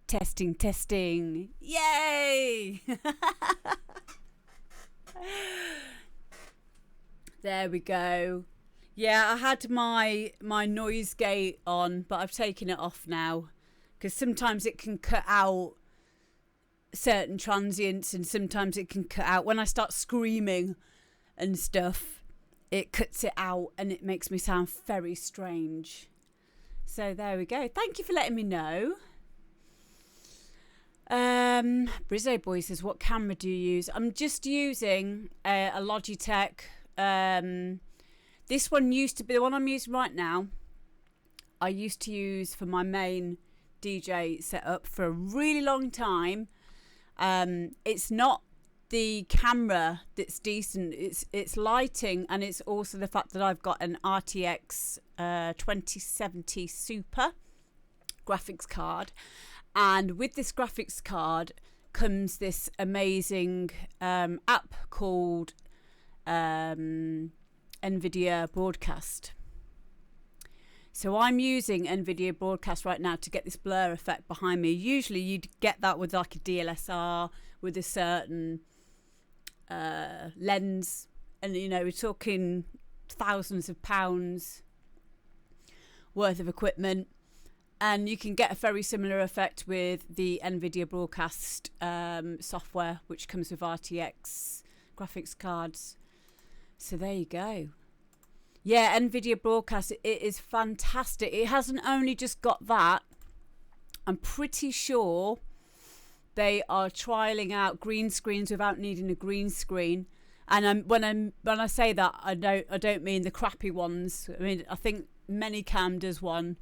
Testing, testing. Yay! There we go. Yeah, I had my noise gate on, but I've taken it off now because sometimes it can cut out certain transients and sometimes it can cut out when I start screaming and stuff. It cuts it out and it makes me sound very strange. So there we go. Thank you for letting me know. Brizzo Boy says, what camera do you use? I'm just using a Logitech. This one used to be the one I'm using right now. I used to use for my main DJ setup for a really long time. It's not the camera that's decent, it's lighting, and it's also the fact that I've got an RTX 2070 Super graphics card, and with this graphics card comes this amazing app called NVIDIA Broadcast. So I'm using NVIDIA Broadcast right now to get this blur effect behind me. Usually you'd get that with like a DLSR with a certain lens, and you know, we're talking thousands of pounds worth of equipment, and you can get a very similar effect with the NVIDIA Broadcast software, which comes with RTX graphics cards. So there you go. Yeah, NVIDIA Broadcast, it is fantastic. It hasn't only just got that. I'm pretty sure they are trialing out green screens without needing a green screen. And when I say that, I don't mean the crappy ones. I mean, I think Manycam does one,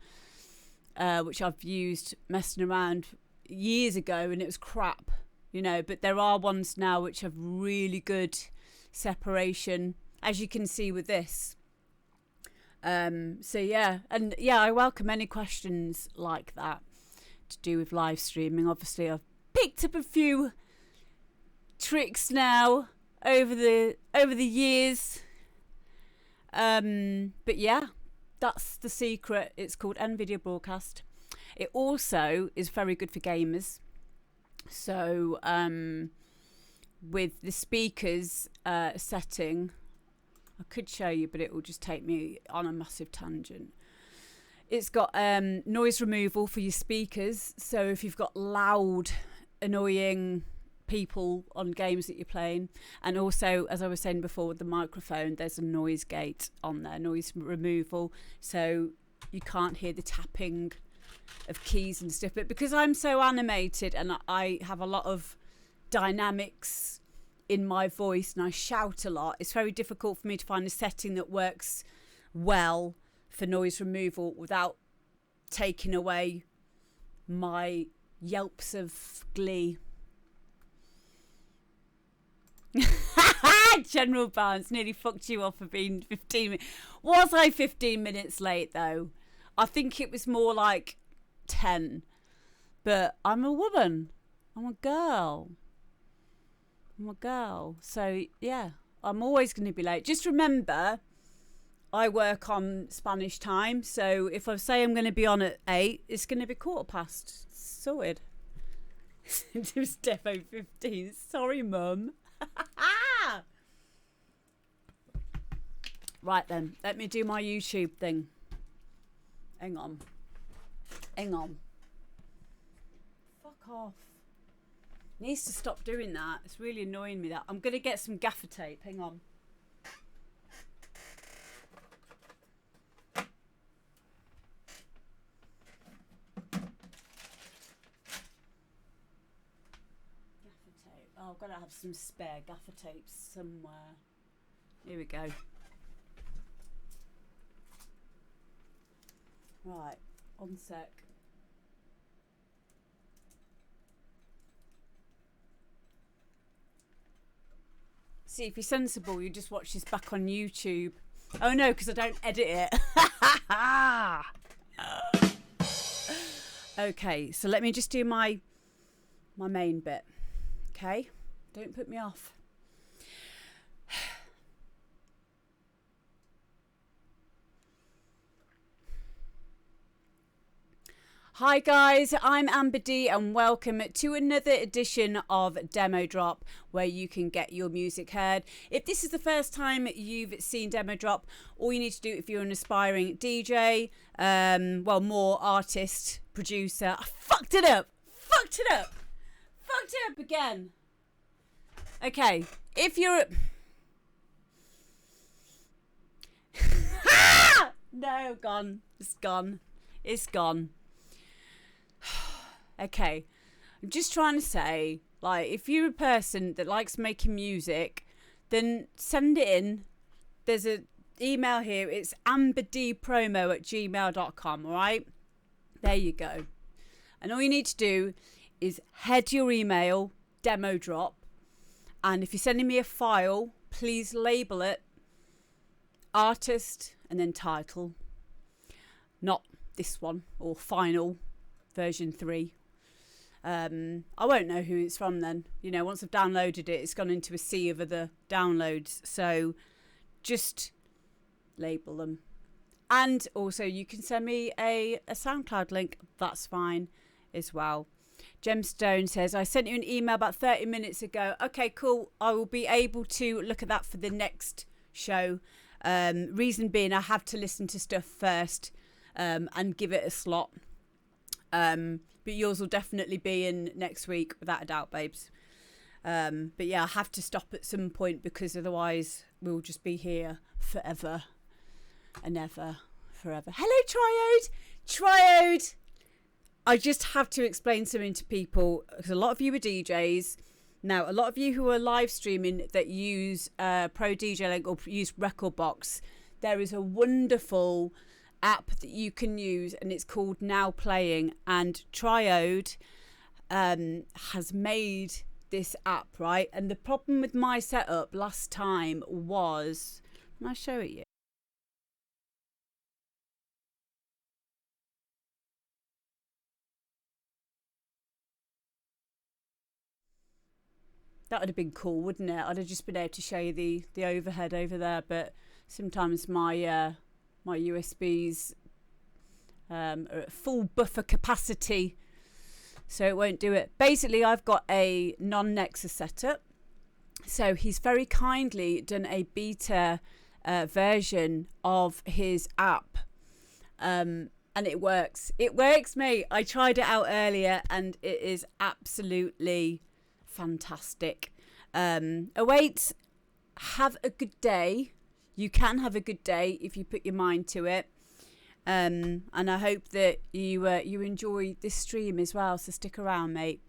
which I've used messing around years ago, and it was crap, you know. But there are ones now which have really good separation, as you can see with this. So yeah, and yeah, I welcome any questions like that to do with live streaming. Obviously, I've picked up a few tricks now over the years. But yeah, that's the secret. It's called NVIDIA Broadcast. It also is very good for gamers. So with the speakers setting, I could show you, but it will just take me on a massive tangent. It's got noise removal for your speakers. So if you've got loud, annoying people on games that you're playing, and also, as I was saying before, with the microphone, there's a noise gate on there, noise removal, so you can't hear the tapping of keys and stuff. But because I'm so animated and I have a lot of dynamics in my voice and I shout a lot, it's very difficult for me to find a setting that works well for noise removal without taking away my yelps of glee. General Barnes nearly fucked you off for being 15 minutes. Was I 15 minutes late though? I think it was more like 10. But I'm a woman. I'm a girl. So yeah, I'm always going to be late. Just remember, I work on Spanish time, so if I say I'm going to be on at 8, it's going to be 15:15. Sorted. It was defo 15. Sorry, Mum. Right then, let me do my YouTube thing. Hang on. Fuck off. Needs to stop doing that. It's really annoying me that. I'm going to get some gaffer tape. Hang on. Gaffer tape. Oh, I've got to have some spare gaffer tapes somewhere. Here we go. Right. One sec. See, if you're sensible, you just watch this back on YouTube. Oh no, because I don't edit it. Okay, so let me just do my main bit. Okay, don't put me off. Hi guys, I'm Amber D and welcome to another edition of Demo Drop, where you can get your music heard. If this is the first time you've seen Demo Drop, all you need to do if you're an aspiring DJ, well, more artist, producer. I fucked it up again. Okay, if you're no, gone. It's gone. Okay, I'm just trying to say, like, if you're a person that likes making music, then send it in. There's an email here. It's amberdpromo@gmail.com, all right? There you go. And all you need to do is head your email, demo drop. And if you're sending me a file, please label it artist and then title. Not this one or final version 3. I won't know who it's from then. You know, once I've downloaded it, it's gone into a sea of other downloads. So just label them. And also you can send me a SoundCloud link. That's fine as well. Gemstone says, I sent you an email about 30 minutes ago. Okay, cool. I will be able to look at that for the next show. Reason being, I have to listen to stuff first and give it a slot. But yours will definitely be in next week, without a doubt, babes. But yeah, I have to stop at some point because otherwise we'll just be here forever and ever, forever. Hello, Triode. I just have to explain something to people because a lot of you are DJs. Now, a lot of you who are live streaming that use Pro DJ Link or use Rekordbox, there is a wonderful app that you can use and it's called Now Playing, and Triode has made this app, right? And the problem with my setup last time was, can I show it you? That would have been cool, wouldn't it? I'd have just been able to show you the overhead over there, but sometimes my my USBs are at full buffer capacity, so it won't do it. Basically, I've got a non-Nexus setup, so he's very kindly done a beta version of his app, and it works. It works, mate. I tried it out earlier, and it is absolutely fantastic. Await, have a good day. You can have a good day if you put your mind to it. And I hope that you enjoy this stream as well, so stick around, mate.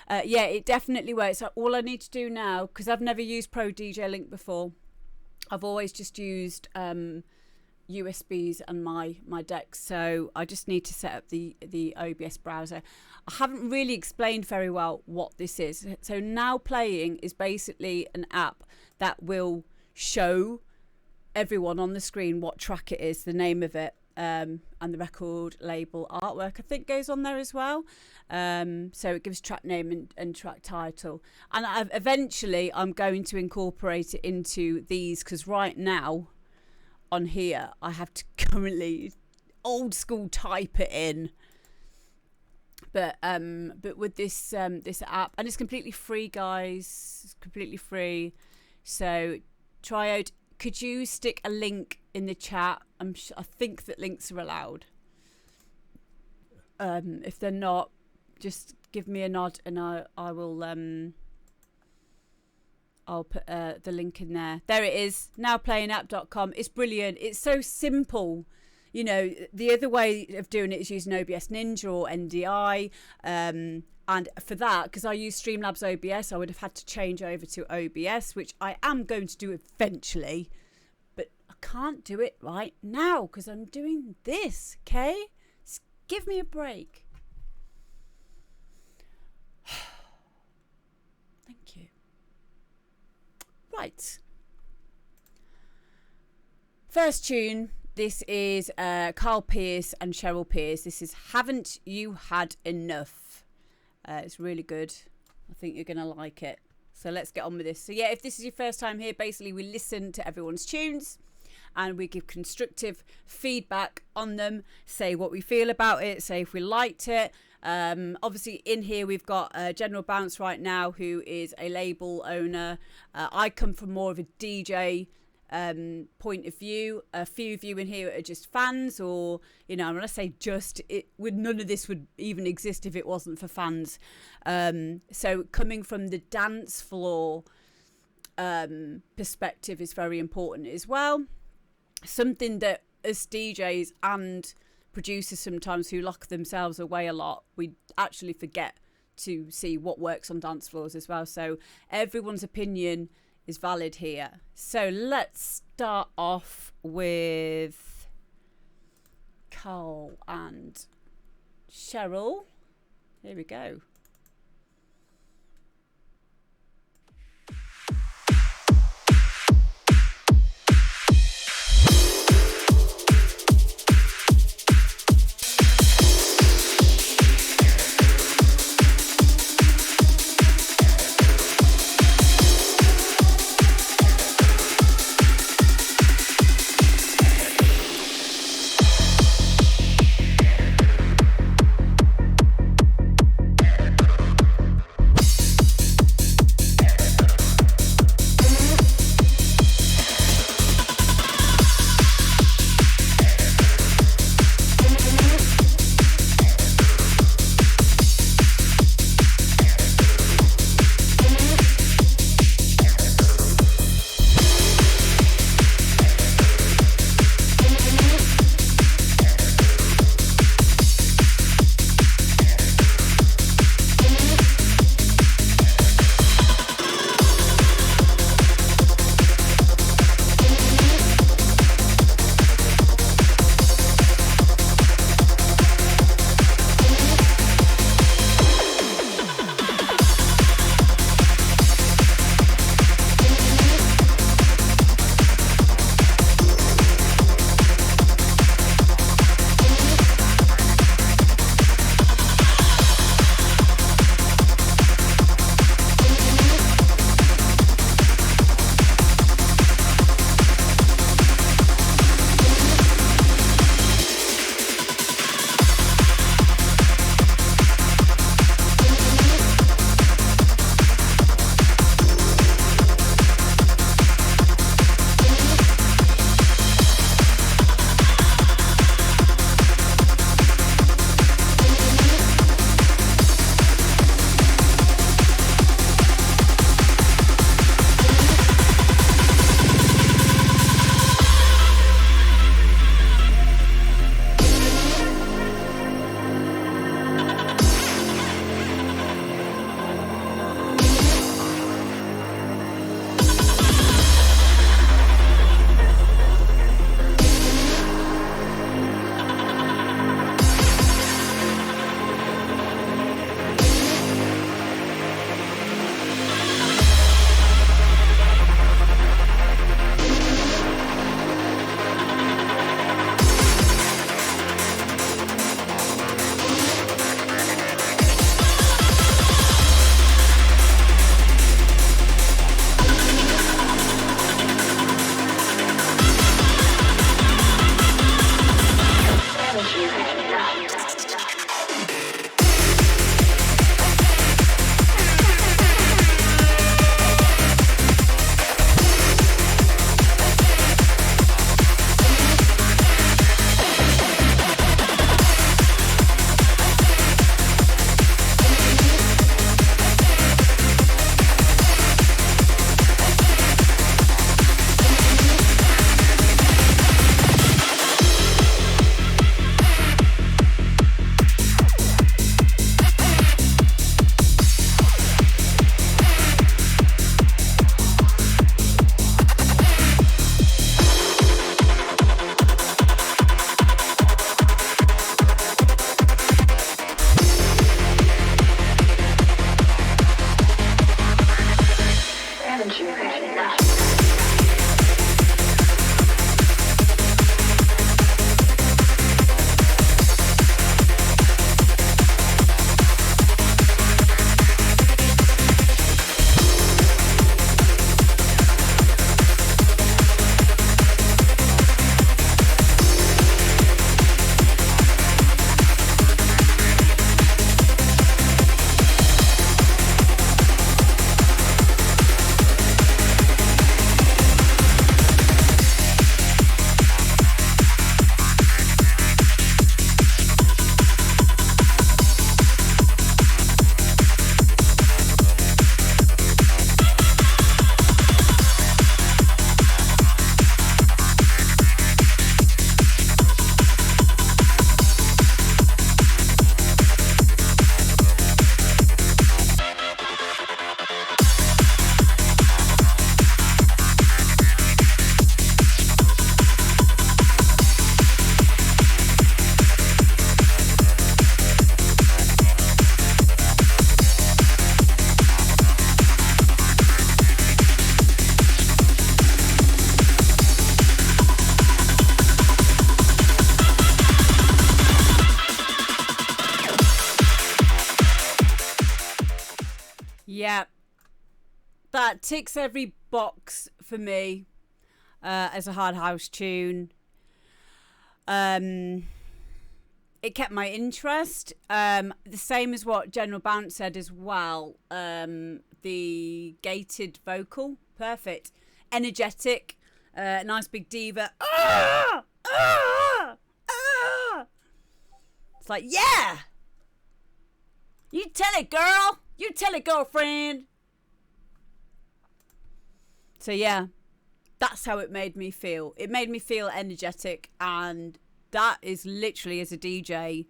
Yeah, it definitely works. So all I need to do now, because I've never used Pro DJ Link before, I've always just used USBs and my decks, so I just need to set up the OBS browser. I haven't really explained very well what this is. So Now Playing is basically an app that will show everyone on the screen what track it is, the name of it, and the record label artwork I think goes on there as well. So it gives track name and track title, and eventually I'm going to incorporate it into these, because right now on here I have to currently old school type it in, but with this this app, and it's completely free, guys. It's completely free. So Triode, could you stick a link in the chat? I think that links are allowed. If they're not, just give me a nod and I will I'll put the link in there. There it is, nowplayingapp.com. It's brilliant. It's so simple. You know, the other way of doing it is using OBS Ninja or NDI. And for that, because I use Streamlabs OBS, I would have had to change over to OBS, which I am going to do eventually. But I can't do it right now because I'm doing this, okay? Just give me a break. Thank you. Right. First tune. This is Carl Pierce and Cheryl Pierce. This is Haven't You Had Enough? It's really good. I think you're going to like it. So let's get on with this. So yeah, if this is your first time here, basically we listen to everyone's tunes and we give constructive feedback on them, say what we feel about it, say if we liked it. Obviously in here we've got General Bounce right now, who is a label owner. I come from more of a DJ point of view. A few of you in here are just fans, or you know, when I say just, it would, none of this would even exist if it wasn't for fans. So coming from the dance floor perspective is very important as well. Something that as DJs and producers sometimes who lock themselves away a lot, we actually forget to see what works on dance floors as well. So everyone's opinion is valid here. So let's start off with Carl and Cheryl. Here we go. that ticks every box for me as a hard house tune. It kept my interest. The same as what General Bounce said as well. The gated vocal, perfect. Energetic, nice big diva. Ah! Ah! Ah! It's like, yeah! You tell it, girl! You tell it, girlfriend! So yeah, that's how it made me feel. It made me feel energetic, and that is literally, as a DJ,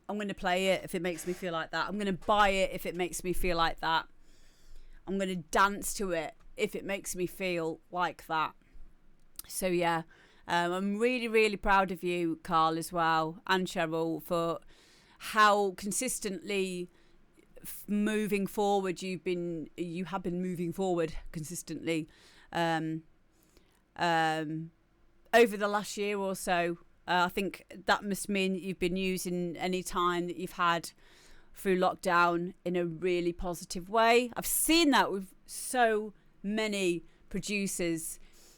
I'm going to play it if it makes me feel like that. I'm going to buy it if it makes me feel like that. I'm going to dance to it if it makes me feel like that. So yeah, I'm really, really proud of you, Carl, as well, and Cheryl, for how consistently moving forward you have been moving forward consistently over the last year or so. I think that must mean that you've been using any time that you've had through lockdown in a really positive way. I've seen that with so many producers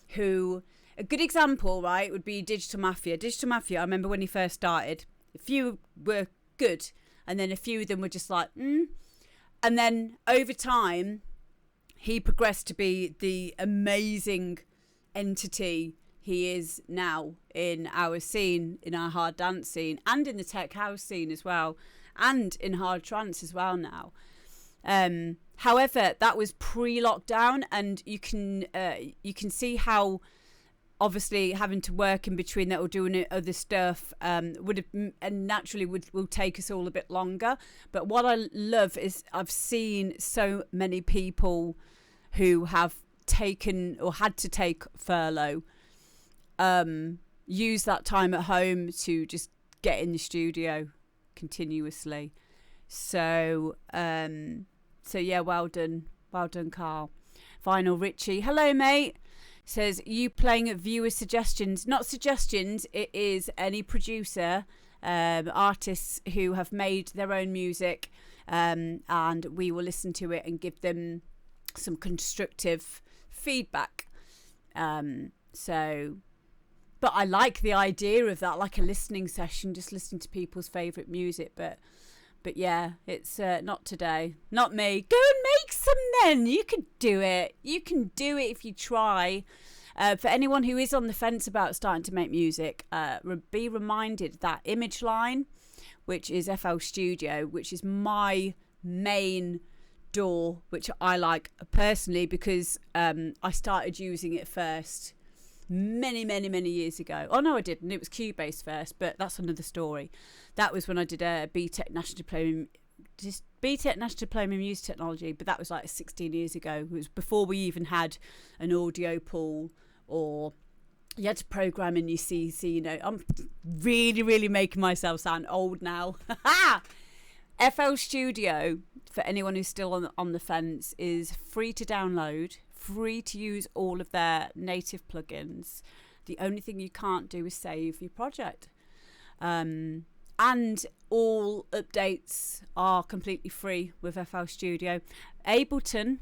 who, a good example, right, would be Digital Mafia. Digital Mafia, I remember when he first started, a few were good, and then a few of them were just like, And then over time, he progressed to be the amazing entity he is now in our scene, in our hard dance scene, and in the tech house scene as well, and in hard trance as well now. However, that was pre-lockdown, and you can see how obviously having to work in between that or doing other stuff would have, and naturally will take us all a bit longer. But what I love is I've seen so many people who have taken or had to take furlough use that time at home to just get in the studio continuously. So yeah, well done, Carl. Vinyl Richie, hello mate, says, you playing at viewer suggestions? Not suggestions, it is any producer, artists who have made their own music, and we will listen to it and give them some constructive feedback. But I like the idea of that, like a listening session, just listening to people's favourite music. But yeah, it's not today. Not me. Go and make some then. You can do it. You can do it if you try. For anyone who is on the fence about starting to make music, be reminded that Image Line, which is FL Studio, which is my main door, which I like personally because I started using it first many years ago. Oh no, I didn't. It was Cubase first, but that's another story. That was when I did a BTEC National Diploma in Music Technology, but that was like 16 years ago. It was before we even had an audio pool, or you had to program in your CC. You know, I'm really making myself sound old now. FL Studio, for anyone who's still on the fence, is free to download, free to use all of their native plugins. The only thing you can't do is save your project. And all updates are completely free with FL Studio. Ableton,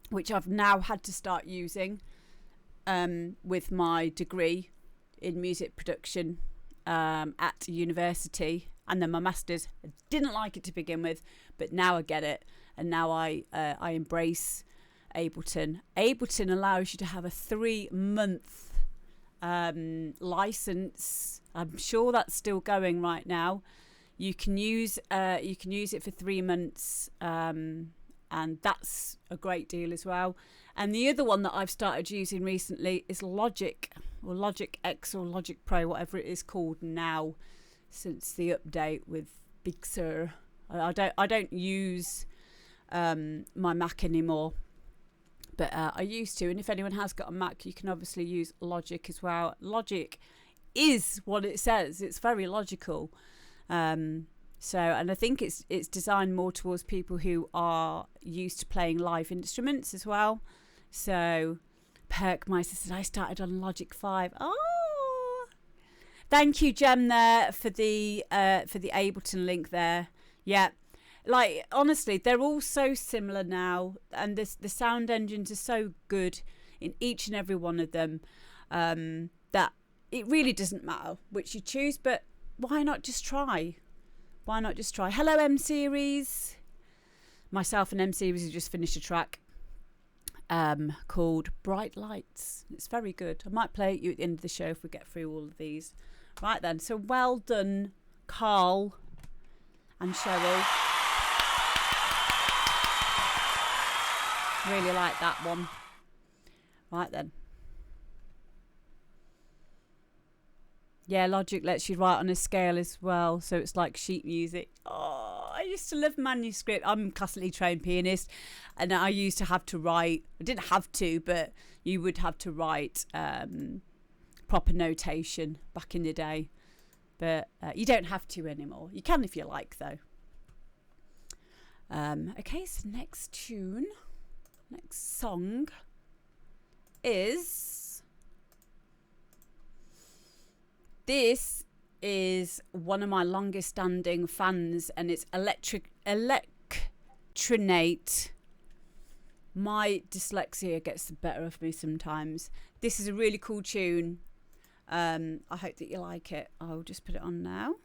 which I've now had to start using with my degree in music production at university, and then my master's. I didn't like it to begin with, but now I get it, and now I embrace Ableton. Ableton allows you to have a 3-month license. I'm sure that's still going right now. You can use it for 3 months, and that's a great deal as well. And the other one that I've started using recently is Logic, or Logic X, or Logic Pro, whatever it is called now, since the update with Big Sur. I don't use my Mac anymore, but I used to. And if anyone has got a Mac, you can obviously use Logic as well. Logic is what it says. It's very logical. And I think it's designed more towards people who are used to playing live instruments as well. So Perkmeister said, I started on Logic 5. Oh, thank you, Jem, there for the Ableton link there. Yeah, Like, honestly, they're all so similar now, and the sound engines are so good in each and every one of them, that it really doesn't matter which you choose. But why not just try? Why not just try? Hello, M Series. Myself and M Series have just finished a track called Bright Lights. It's very good. I might play it you at the end of the show if we get through all of these. Right then, so well done, Carl and Cheryl. Really like that one. Right then. Yeah, Logic lets you write on a scale as well, so it's like sheet music. Oh, I used to love manuscript. I'm a classically trained pianist, and I used to have to write. I didn't have to, but you would have to write proper notation back in the day. But you don't have to anymore. You can if you like, though. Okay, so next song is... This is one of my longest standing fans, and it's Electronate. My dyslexia gets the better of me sometimes. This is a really cool tune. I hope that you like it. I'll just put it on now.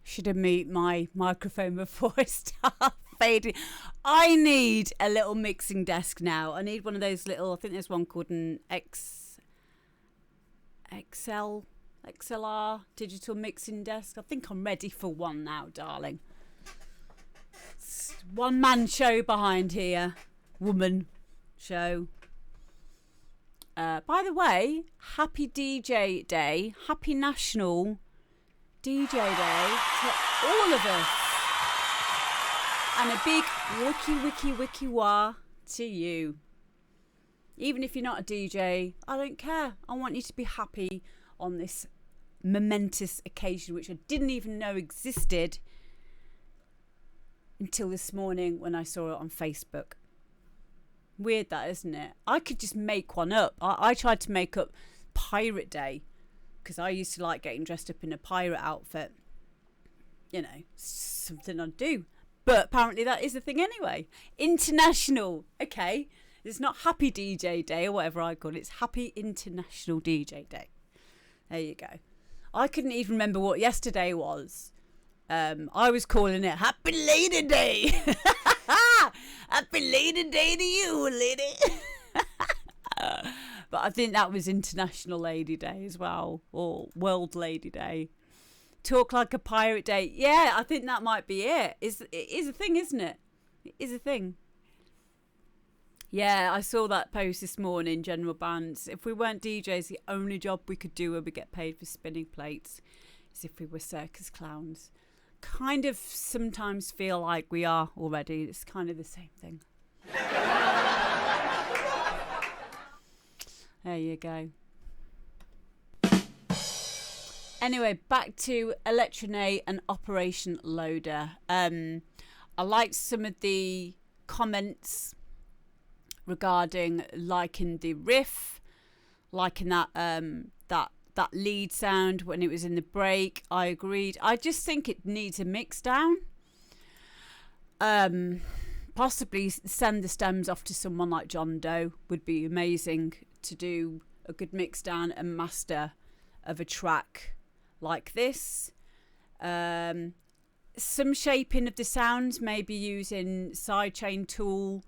Should have mute my microphone before I start fading. I need a little mixing desk now. I need one of those little, I think there's one called an XLR digital mixing desk. I think I'm ready for one now, darling. It's one man show behind here. Woman show. By the way, happy DJ Day. Happy National DJ Day to all of us. And a big wiki wah to you. Even if you're not a DJ, I don't care. I want you to be happy on this momentous occasion, which I didn't even know existed until this morning when I saw it on Facebook. Weird that, isn't it? I could just make one up. I tried to make up Pirate Day because I used to like getting dressed up in a pirate outfit. You know, something I'd do. But apparently that is a thing anyway. International. Okay. It's not Happy DJ Day or whatever I call it. It's Happy International DJ Day. There you go. I couldn't even remember what yesterday was. I was calling it Happy Lady Day. Happy Lady Day to you, lady. But I think that was International Lady Day as well, or World Lady Day. Talk Like a Pirate Day. Yeah, I think that might be it. It is a thing, isn't it? It is a thing. Yeah, I saw that post this morning, General Bands. If we weren't DJs, the only job we could do where we get paid for spinning plates is if we were circus clowns. Kind of sometimes feel like we are already. It's kind of the same thing. There you go. Anyway, back to Electronet and Operation Loader. I liked some of the comments regarding liking the riff, liking that that lead sound when it was in the break. I agreed. I just think it needs a mix down. Possibly send the stems off to someone like John Doe would be amazing to do a good mix down and master of a track like this. Some shaping of the sounds, maybe using sidechain tool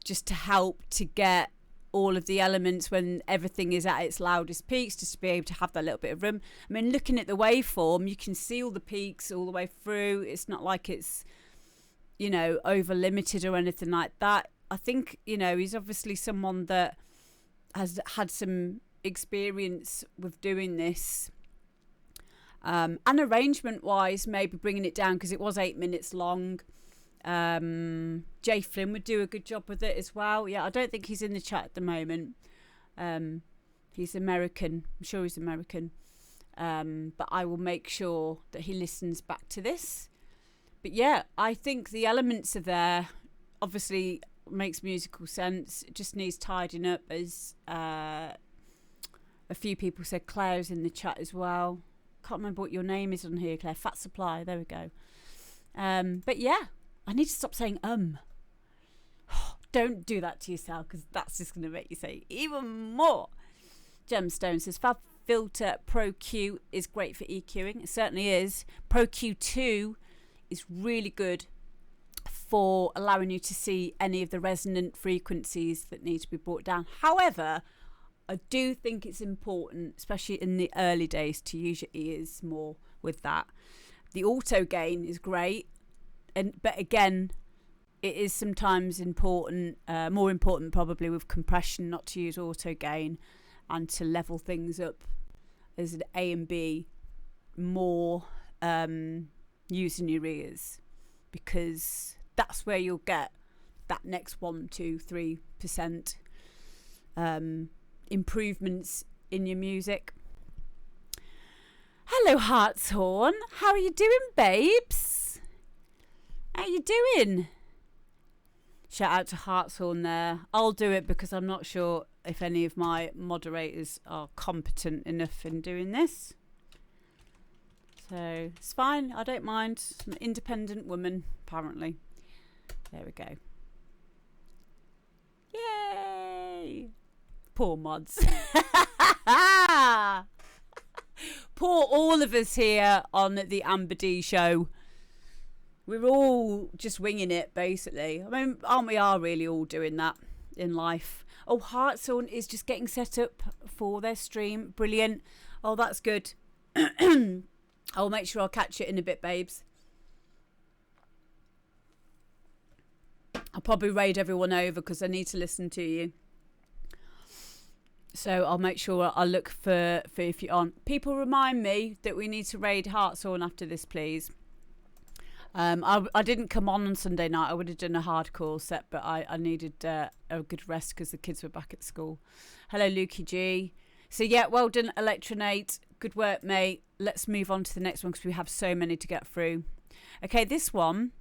just to help to get all of the elements when everything is at its loudest peaks, just to be able to have that little bit of room. I mean, looking at the waveform, you can see all the peaks all the way through. It's not like it's, you know, over limited or anything like that. I think, you know, he's obviously someone that has had some experience with doing this. And arrangement wise, maybe bringing it down because it was 8 minutes long. Jay Flynn would do a good job with it as well. Yeah, I don't think he's in the chat at the moment. He's American. I'm sure he's American. But I will make sure that he listens back to this. But yeah, I think the elements are there. Obviously makes musical sense. It just needs tidying up, as a few people said. Claire's in the chat as well. Can't remember what your name is on here, Claire. Fat Supply. There we go. But yeah, I need to stop saying Don't do that to yourself, because that's just going to make you say even more. Gemstone says Fab Filter Pro Q is great for EQing. It certainly is. Pro Q2 is really good for allowing you to see any of the resonant frequencies that need to be brought down. However, I do think it's important, especially in the early days, to use your ears more with that. The auto gain is great, but again, it is sometimes important, more important probably with compression, not to use auto gain and to level things up as an A and B more using your ears, because that's where you'll get that next 1, 2, 3% improvements in your music. Hello, Hartshorn. How are you doing, babes? How you doing? Shout out to Hartshorn there. I'll do it because I'm not sure if any of my moderators are competent enough in doing this. So it's fine. I don't mind. I'm an independent woman, apparently. There we go. Yay! Poor mods. support all of us here on the Amber D show. We're all just winging it, basically. I mean, aren't we really all doing that in life? Oh, Heartzone is just getting set up for their stream. Brilliant. Oh, that's good. I'll make sure I'll catch it in a bit, babes. I'll probably raid everyone over because I need to listen to you. So I'll make sure I'll look for if you're on. People remind me that we need to raid Heartzone after this, please. I didn't come on Sunday night. I would have done a hardcore set, but I needed a good rest because the kids were back at school. Hello, Lukey G. So yeah, well done, Electronate. Good work, mate. Let's move on to the next one because we have so many to get through. Okay, this one.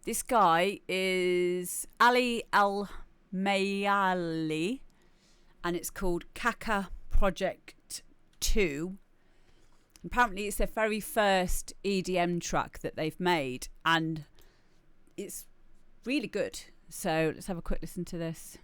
This guy is Ali Al-Mayali, and it's called Kaka Project 2. Apparently it's their very first EDM track that they've made, and it's really good. So let's have a quick listen to this.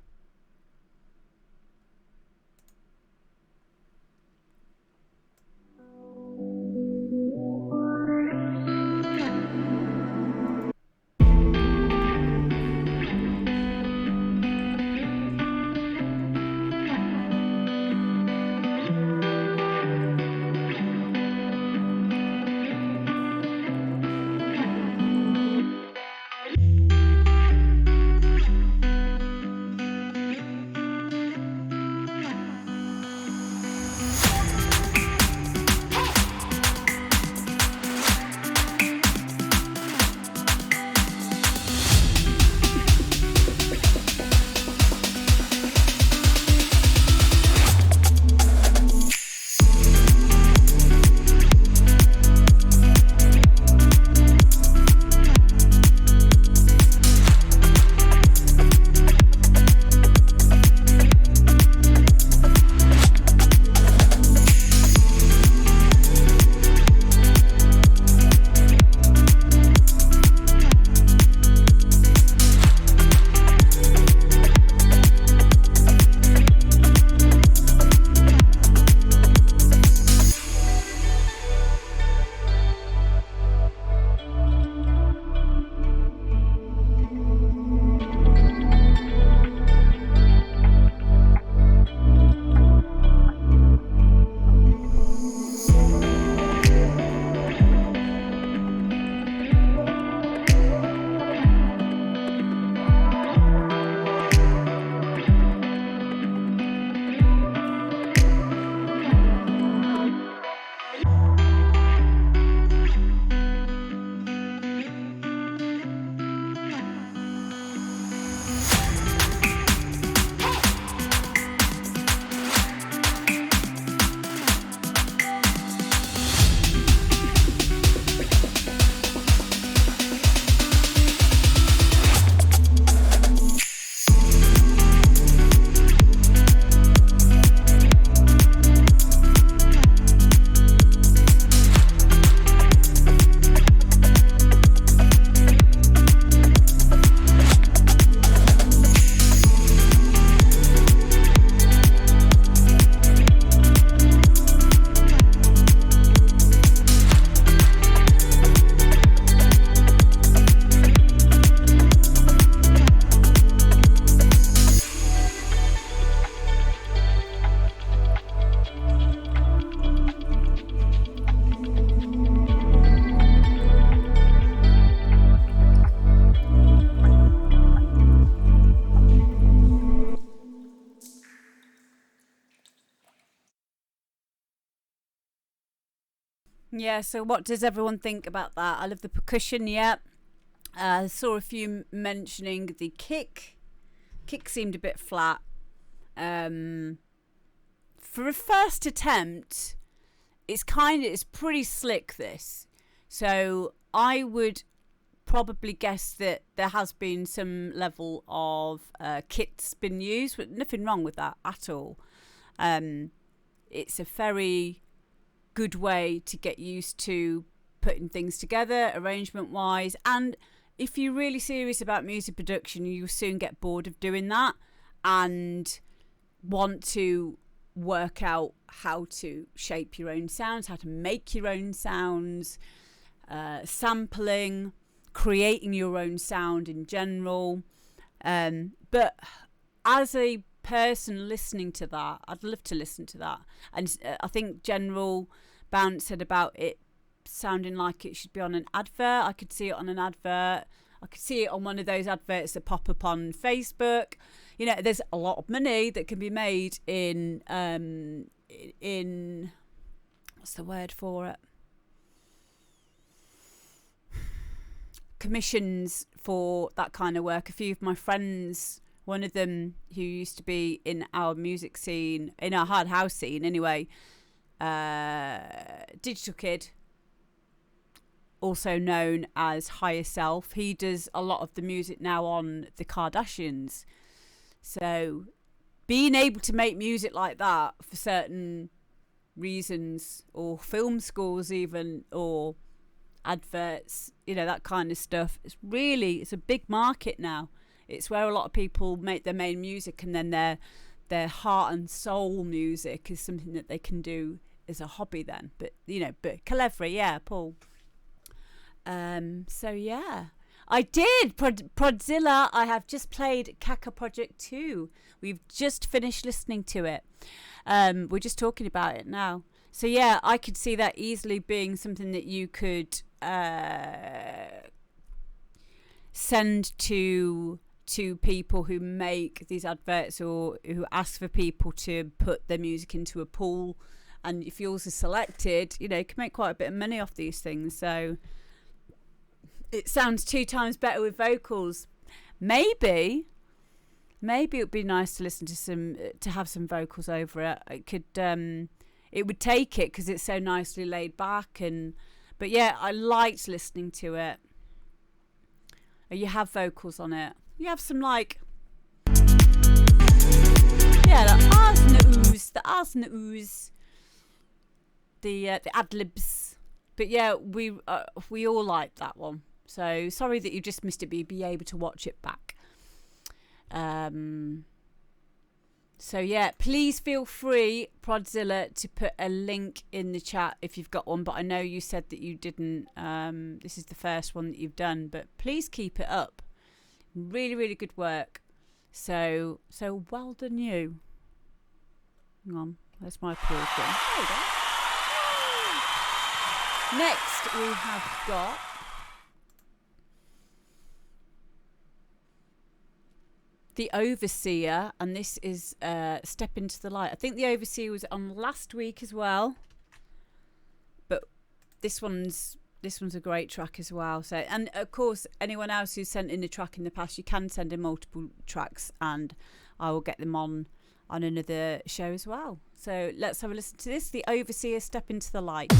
Yeah, so what does everyone think about that? I love the percussion, yeah. I saw a few mentioning the kick. Kick seemed a bit flat. For a first attempt, it's pretty slick, this. So I would probably guess that there has been some level of kit's been used, but nothing wrong with that at all. It's a very good way to get used to putting things together arrangement wise, and if you're really serious about music production, you'll soon get bored of doing that and want to work out how to shape your own sounds, how to make your own sounds, sampling, creating your own sound in general. But as a person listening to that, I'd love to listen to that. And I think General Bounce said about it sounding like it should be on an advert. I could see it on an advert. I could see it on one of those adverts that pop up on Facebook. You know, there's a lot of money that can be made in what's the word for it? Commissions for that kind of work. A few of my friends, one of them who used to be in our music scene, in our hard house scene anyway, Digital Kid, also known as Higher Self, he does a lot of the music now on the Kardashians. So being able to make music like that for certain reasons, or film scores even, or adverts, you know, that kind of stuff, it's a big market now. It's where a lot of people make their main music, and then their heart and soul music is something that they can do as a hobby then. But Calevri, yeah, Paul. So yeah, I did Prodzilla. I have just played Kaka Project 2. We've just finished listening to it. We're just talking about it now. So yeah, I could see that easily being something that you could send to people who make these adverts, or who ask for people to put their music into a pool. And if yours is selected, you can make quite a bit of money off these things. So it sounds 2 times better with vocals. Maybe it would be nice to listen to have some vocals over it. It would take it because it's so nicely laid back. But yeah, I liked listening to it. You have vocals on it. You have some the ahs and the oohs, the ad-libs. But yeah, we all liked that one. So sorry that you just missed it, but you'll be able to watch it back. So yeah, please feel free, Prodzilla, to put a link in the chat if you've got one. But I know you said that you didn't. This is the first one that you've done, but please keep it up. Really, really good work. So well done, you. Hang on, there's my applause button. There you go. Next, we have got The Overseer, and this is Step Into the Light. I think The Overseer was on last week as well, but this one's a great track as well. So, and of course, anyone else who's sent in a track in the past, you can send in multiple tracks, and I will get them on another show as well. So let's have a listen to this. The Overseer, Step Into the Light.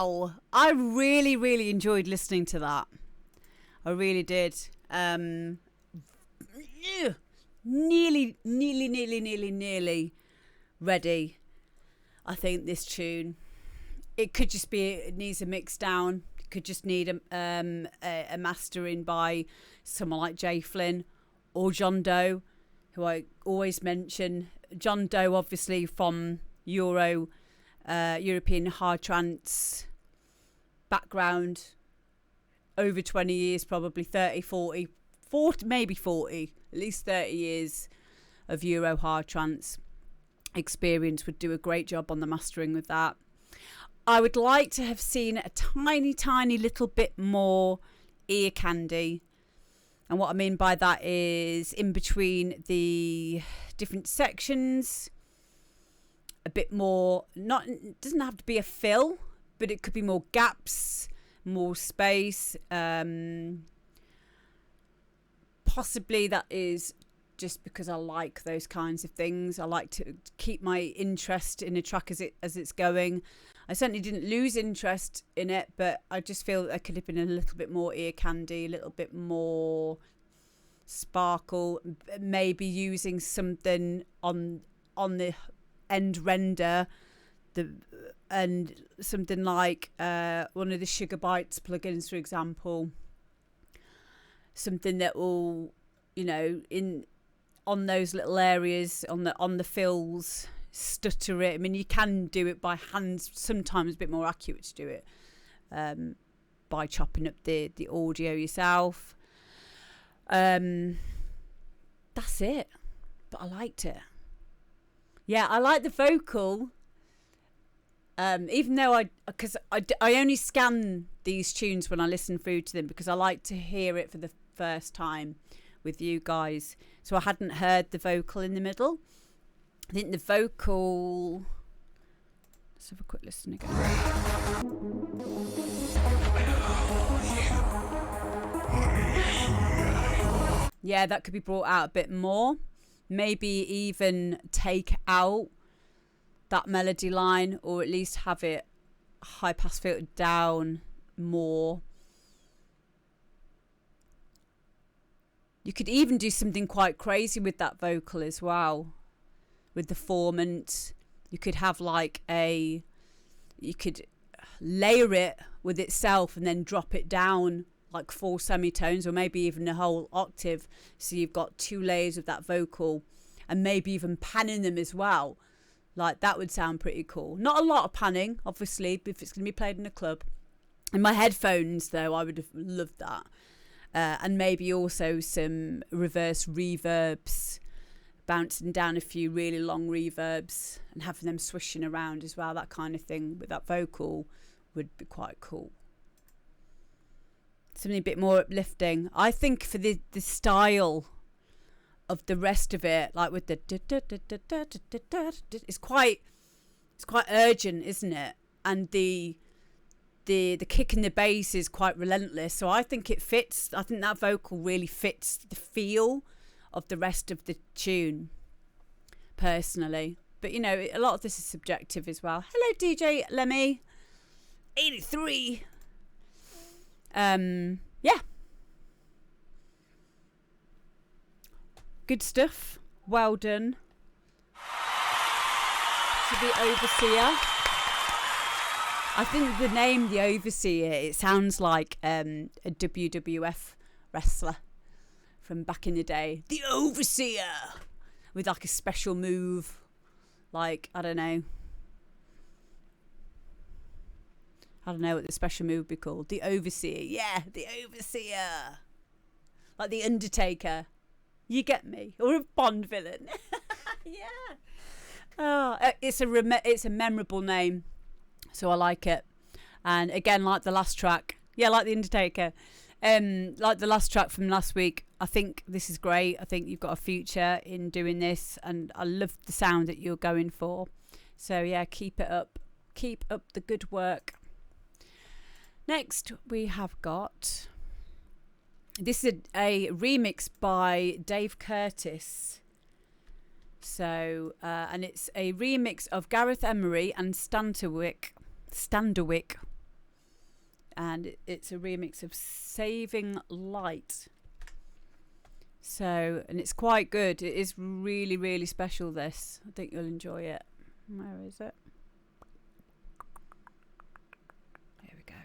wow, I really enjoyed listening to that. I really did. Nearly ready. I think this tune. It could just be, it needs a mix down. It could just need a mastering by someone like Jay Flynn or John Doe, who I always mention. John Doe, obviously from European hard trance background, over 20 years, probably 30, 40, maybe 40, at least 30 years of Euro hard trance experience, would do a great job on the mastering with that. I would like to have seen a tiny little bit more ear candy. And what I mean by that is in between the different sections, a bit more, it doesn't have to be a fill, but it could be more gaps, more space. Possibly that is just because I like those kinds of things. I like to keep my interest in a track as it's going. I certainly didn't lose interest in it, but I just feel there could have been a little bit more ear candy, a little bit more sparkle, maybe using something on the end render, and something like one of the Sugar Bytes plugins, for example. Something that will, on those little areas, on the fills, stutter it. I mean, you can do it by hand, sometimes a bit more accurate to do it by chopping up the audio yourself. That's it. But I liked it. Yeah, I like the vocal. Even though I only scan these tunes when I listen through to them, because I like to hear it for the first time with you guys. So I hadn't heard the vocal in the middle. I think the vocal... Let's have a quick listen again. Yeah, that could be brought out a bit more. Maybe even take out that melody line, or at least have it high pass filtered down more. You could even do something quite crazy with that vocal as well, with the formant. You could have you could layer it with itself and then drop it down like 4 semitones, or maybe even a whole octave, so you've got 2 layers of that vocal, and maybe even panning them as well. Like, that would sound pretty cool. Not a lot of panning, obviously, if it's going to be played in a club. In my headphones, though, I would have loved that. And maybe also some reverse reverbs, bouncing down a few really long reverbs and having them swishing around as well. That kind of thing with that vocal would be quite cool. Something a bit more uplifting. I think for the style of the rest of it, like with the it's quite urgent, isn't it? And the kick in the bass is quite relentless, so I think it fits. I think that vocal really fits the feel of the rest of the tune, personally. But a lot of this is subjective as well. Hello, DJ Lemmy 83. Yeah, good stuff. Well done to the Overseer. I think the name The Overseer, it sounds like a WWF wrestler from back in the day. The Overseer, with like a special move, like, I don't know what the special move would be called. The Overseer. Yeah, the Overseer. Like the Undertaker. You get me? Or a Bond villain. Yeah. Oh, it's a memorable name, so I like it. And again, like the last track. Yeah, like the Undertaker. Like the last track from last week. I think this is great. I think you've got a future in doing this, and I love the sound that you're going for. So yeah, keep it up. Keep up the good work. Next, we have got... This is a remix by Dave Curtis. So, and it's a remix of Gareth Emery and Standerwick. and it's a remix of Saving Light. So, and it's quite good. It is really, really special, this. I think you'll enjoy it. Where is it? Here we go.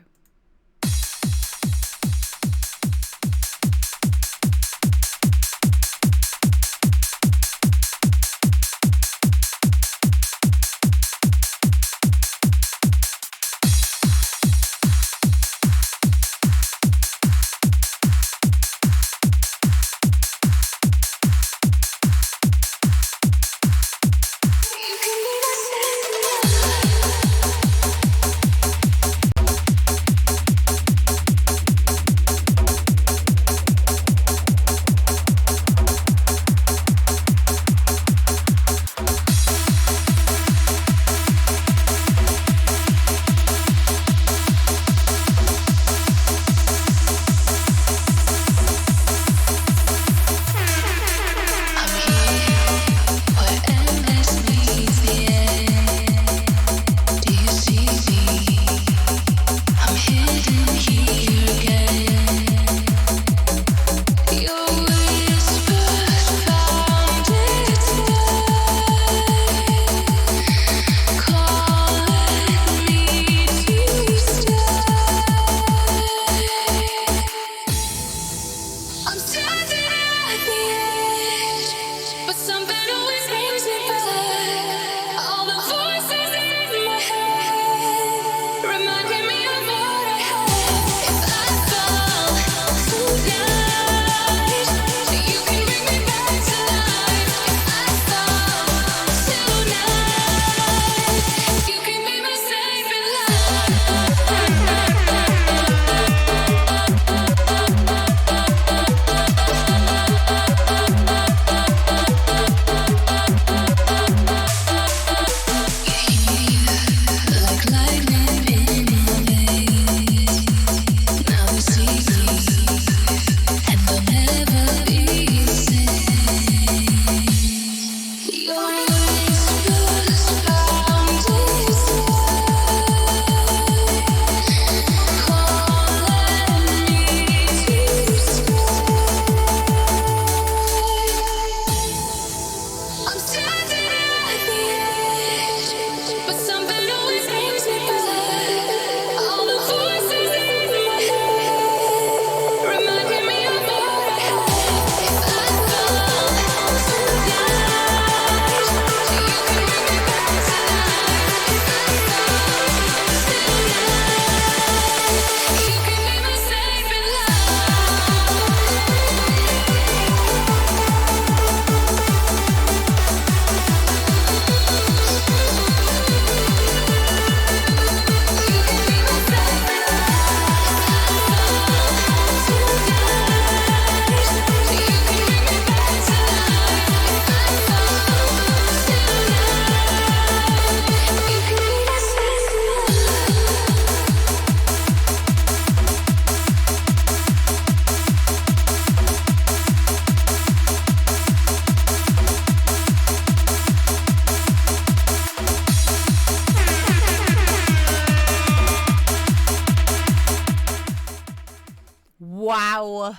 Wow,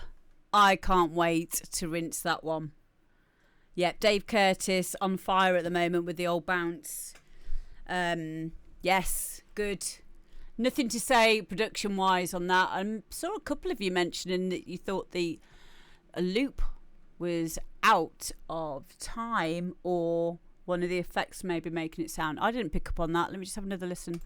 I can't wait to rinse that one. Yep, Dave Curtis on fire at the moment with the old bounce. Yes, good. Nothing to say production wise on that. I saw a couple of you mentioning that you thought a loop was out of time, or one of the effects maybe making it sound. I didn't pick up on that. Let me just have another listen.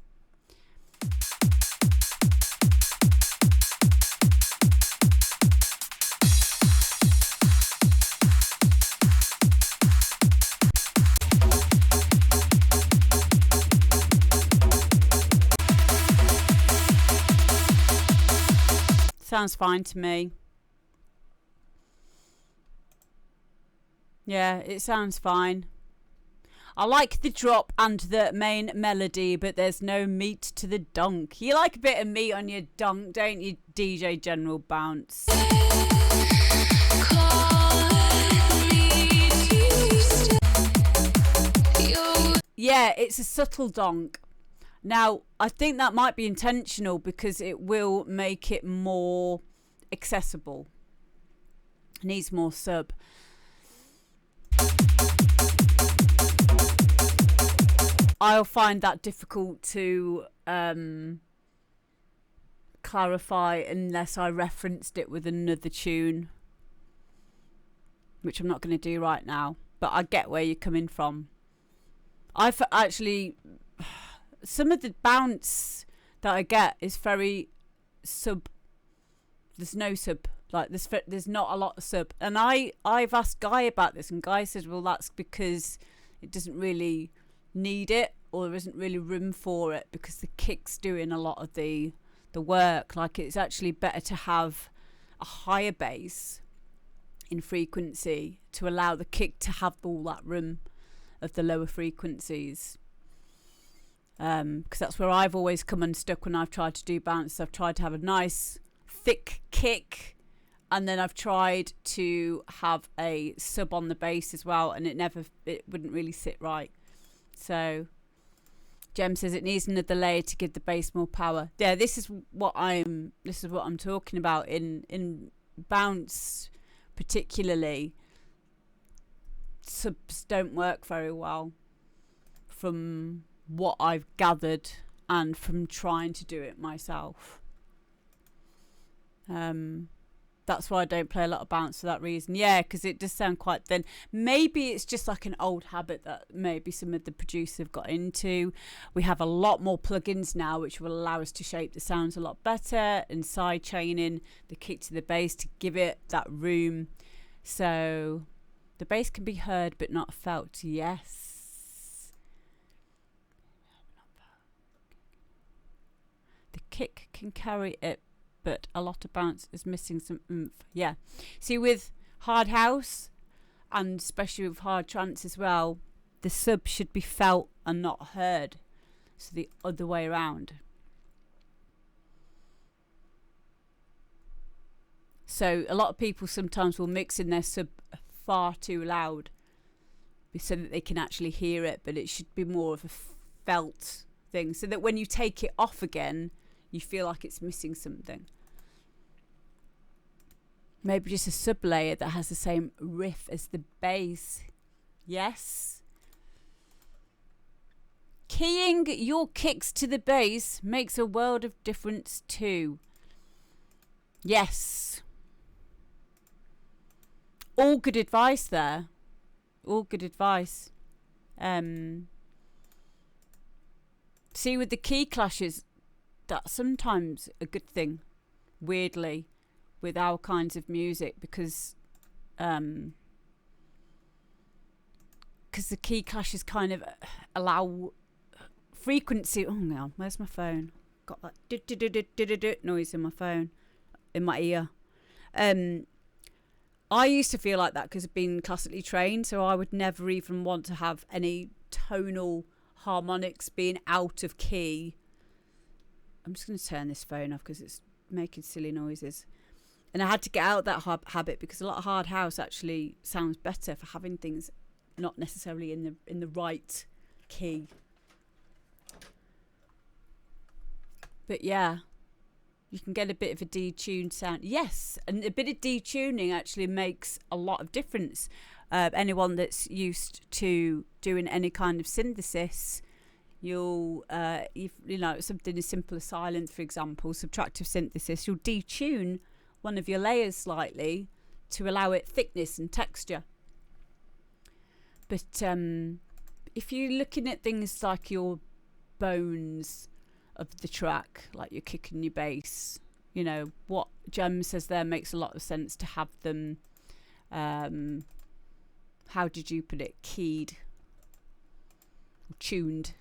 Sounds fine to me. Yeah, it sounds fine. I like the drop and the main melody, but there's no meat to the dunk. You like a bit of meat on your dunk, don't you, DJ General Bounce? Yeah, it's a subtle donk. Now, I think that might be intentional because it will make it more accessible. It needs more sub. I'll find that difficult to clarify unless I referenced it with another tune, which I'm not going to do right now. But I get where you're coming from. I've actually... Some of the bounce that I get is very sub. There's no sub. Like there's not a lot of sub. And I've asked Guy about this, and Guy said, well, that's because it doesn't really need it, or there isn't really room for it because the kick's doing a lot of the work. Like it's actually better to have a higher bass in frequency to allow the kick to have all that room of the lower frequencies. Because that's where I've always come unstuck when I've tried to do bounce. I've tried to have a nice thick kick, and then I've tried to have a sub on the bass as well, and it wouldn't really sit right. So Jem says it needs another layer to give the bass more power. Yeah, this is what I'm talking about in bounce particularly. Subs don't work very well from what I've gathered and from trying to do it myself. That's why I don't play a lot of bounce for that reason. Yeah, because it does sound quite thin. Maybe it's just like an old habit that maybe some of the producers have got into. We have a lot more plugins now which will allow us to shape the sounds a lot better, and side chaining the kick to the bass to give it that room. So the bass can be heard but not felt. Yes. The kick can carry it, but a lot of bounce is missing some oomph. Yeah. See, with hard house, and especially with hard trance as well, the sub should be felt and not heard. So the other way around. So a lot of people sometimes will mix in their sub far too loud so that they can actually hear it, but it should be more of a felt thing, so that when you take it off again, you feel like it's missing something. Maybe just a sub layer that has the same riff as the bass. Yes. Keying your kicks to the bass makes a world of difference too. Yes. All good advice there. All good advice. See, with the key clashes, that's sometimes a good thing, weirdly, with our kinds of music, because the key clashes kind of allow frequency. Oh no, where's my phone? Got that noise in my phone, in my ear. I used to feel like that because of being classically trained, so I would never even want to have any tonal harmonics being out of key. I'm just going to turn this phone off because it's making silly noises. And I had to get out that habit, because a lot of hard house actually sounds better for having things not necessarily in the right key. But yeah, you can get a bit of a detuned sound. Yes, and a bit of detuning actually makes a lot of difference. Anyone that's used to doing any kind of synthesis, you'll something as simple as silence, for example, subtractive synthesis, you'll detune one of your layers slightly to allow it thickness and texture. But if you're looking at things like your bones of the track, like your kick and your bass, you know, what Jem says there makes a lot of sense, to have them, how did you put it, keyed, tuned.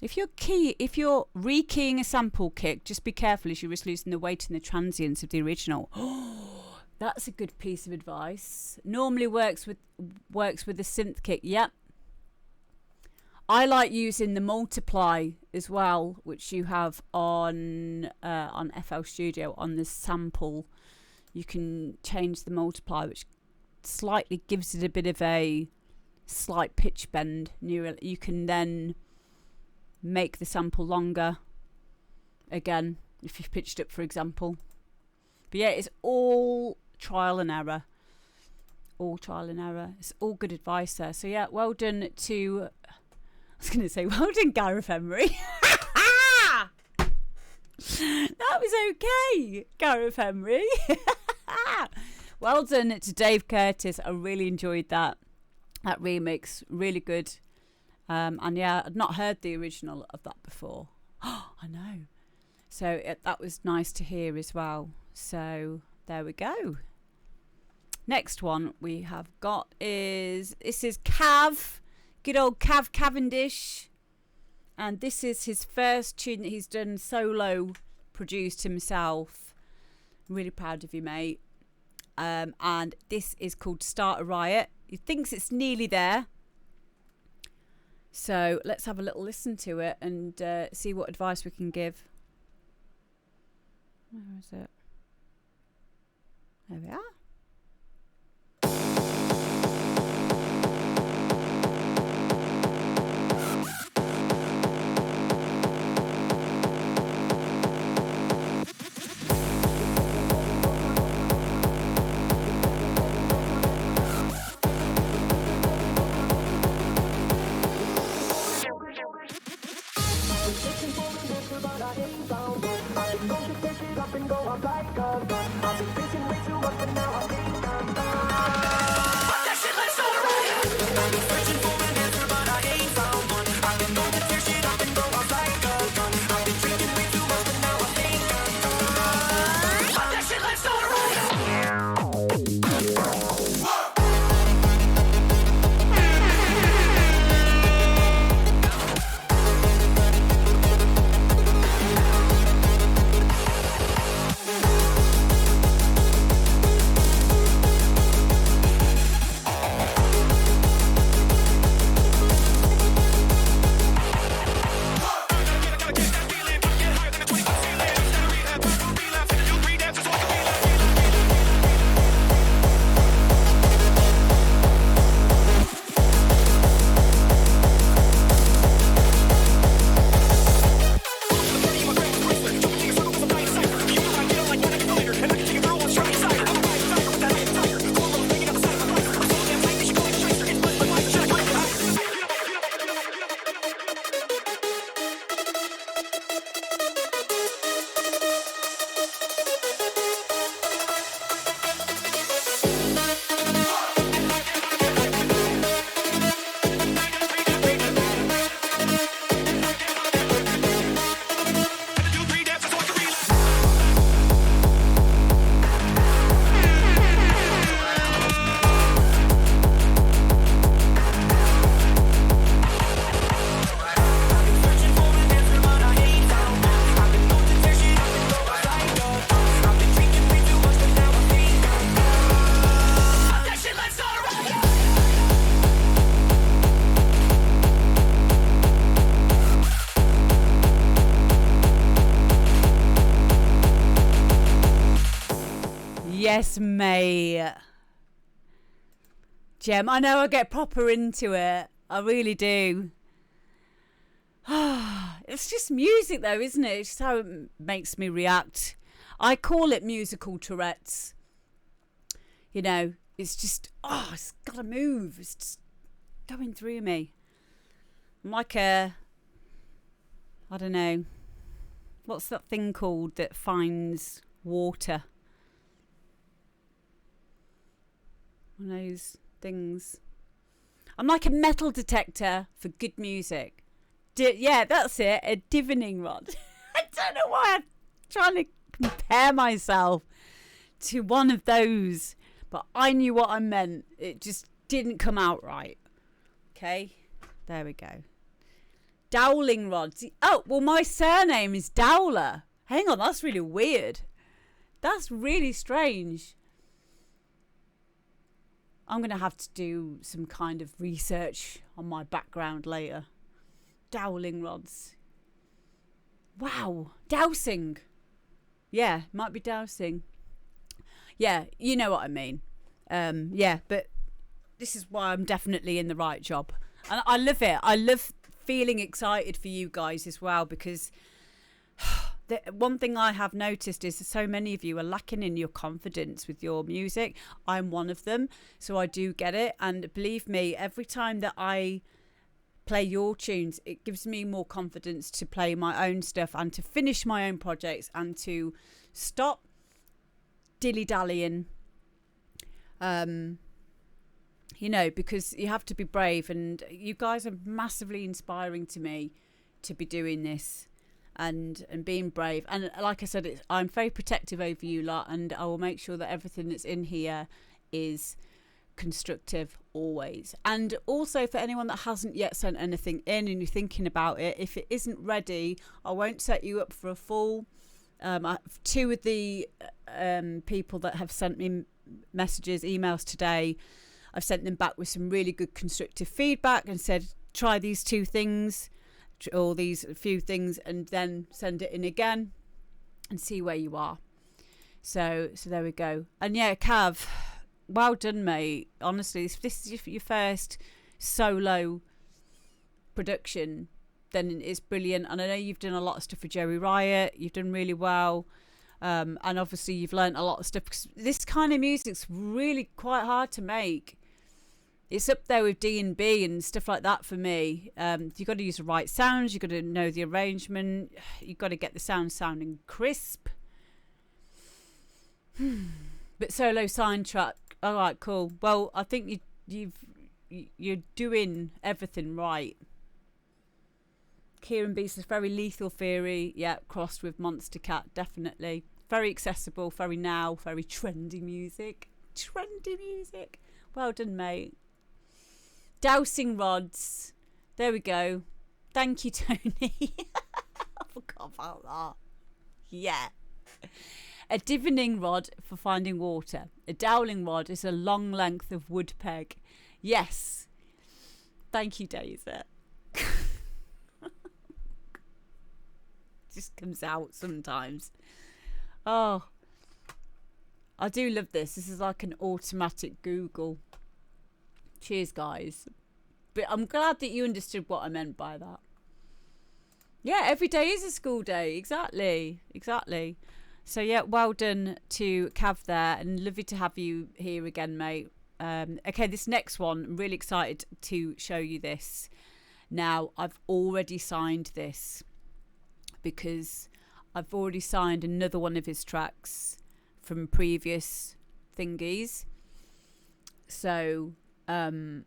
If you're rekeying a sample kick, just be careful as you're losing the weight and the transients of the original. Oh, that's a good piece of advice. Normally works with the synth kick. Yep. I like using the multiply as well, which you have on FL Studio on the sample. You can change the multiply, which slightly gives it a bit of a slight pitch bend. You can then make the sample longer again if you've pitched it, for example. But yeah, it's all trial and error. It's all good advice there. So yeah, well done to, I was going to say, well done, Gareth Emery. That was okay, Gareth Emery. Well done to Dave Curtis. I really enjoyed that remix. Really good. And yeah, I'd not heard the original of that before. I know. So that was nice to hear as well. So there we go. Next one we have got is Cav, good old Cav Cavendish. And this is his first tune that he's done solo, produced himself. Really proud of you, mate. And this is called Start a Riot. He thinks it's nearly there. So let's have a little listen to it and see what advice we can give. Where is it? There we are. Yes, mate. Gem, I know I get proper into it. I really do. It's just music though, isn't it? It's just how it makes me react. I call it musical Tourette's. You know, it's just, it's got to move. It's just going through me. I'm like I don't know, what's that thing called that finds water? One of those things. I'm like a metal detector for good music. Yeah, that's it. A divining rod. I don't know why I'm trying to compare myself to one of those, but I knew what I meant. It just didn't come out right. Okay, there we go. Dowling rods. Oh, well, my surname is Dowler. Hang on, that's really weird. That's really strange. I'm going to have to do some kind of research on my background later. Dowling rods. Wow. Dowsing. Yeah, might be dowsing. Yeah, you know what I mean. Yeah, but this is why I'm definitely in the right job. And I love it. I love feeling excited for you guys as well, because the one thing I have noticed is so many of you are lacking in your confidence with your music. I'm one of them, so I do get it. And believe me, every time that I play your tunes, it gives me more confidence to play my own stuff and to finish my own projects and to stop dilly-dallying. You know, because you have to be brave, and you guys are massively inspiring to me to be doing this and being brave. And like I said, I'm very protective over you lot, and I will make sure that everything that's in here is constructive always. And also, for anyone that hasn't yet sent anything in and you're thinking about it, if it isn't ready, I won't set you up for a full. Two of the people that have sent me messages, emails today, I've sent them back with some really good constructive feedback and said, try these 2 things or these few things, and then send it in again and see where you are. So there we go. And yeah, Cav, well done, mate. Honestly, if this is your first solo production, then it's brilliant. And I know you've done a lot of stuff for Joey Riot. You've done really well. And obviously you've learnt a lot of stuff, because this kind of music's really quite hard to make. It's up there with D&B and stuff like that for me. You've got to use the right sounds. You've got to know the arrangement. You've got to get the sound sounding crisp. But solo soundtrack. All right, cool. Well, I think you're doing everything right. Kieran B says very Lethal Theory. Yeah, crossed with Monster Cat, definitely. Very accessible, very now, very trendy music. Trendy music. Well done, mate. Dowsing rods. There we go. Thank you, Tony. I forgot about that. Yeah. A divining rod for finding water. A dowling rod is a long length of wood peg. Yes. Thank you, Daisy. Just comes out sometimes. Oh, I do love this. This is like an automatic Google. Cheers, guys. But I'm glad that you understood what I meant by that. Yeah, every day is a school day. Exactly. So yeah, well done to Cav there, and lovely to have you here again, mate. Okay, this next one, I'm really excited to show you this. Now, I've already signed this because I've already signed another one of his tracks from previous thingies. So I've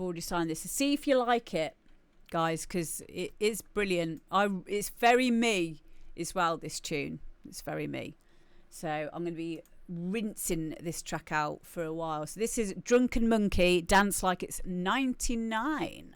already signed this. So see if you like it, guys, because it is brilliant. It's very me as well, this tune. It's very me. So I'm going to be rinsing this track out for a while. So this is Drunken Monkey, Dance Like It's 99.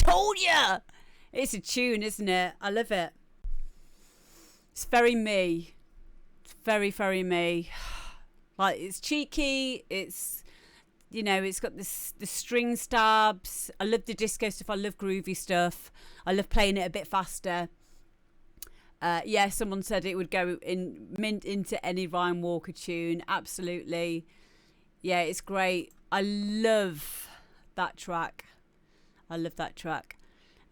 told you. It's a tune, isn't it? I love it. It's very me. It's very, very me. Like, it's cheeky. It's, you know, it's got the string stabs. I love the disco stuff. I love groovy stuff. I love playing it a bit faster. Yeah, someone said it would go into any Ryan Walker tune. Absolutely. Yeah, it's great. I love that track. I love that track.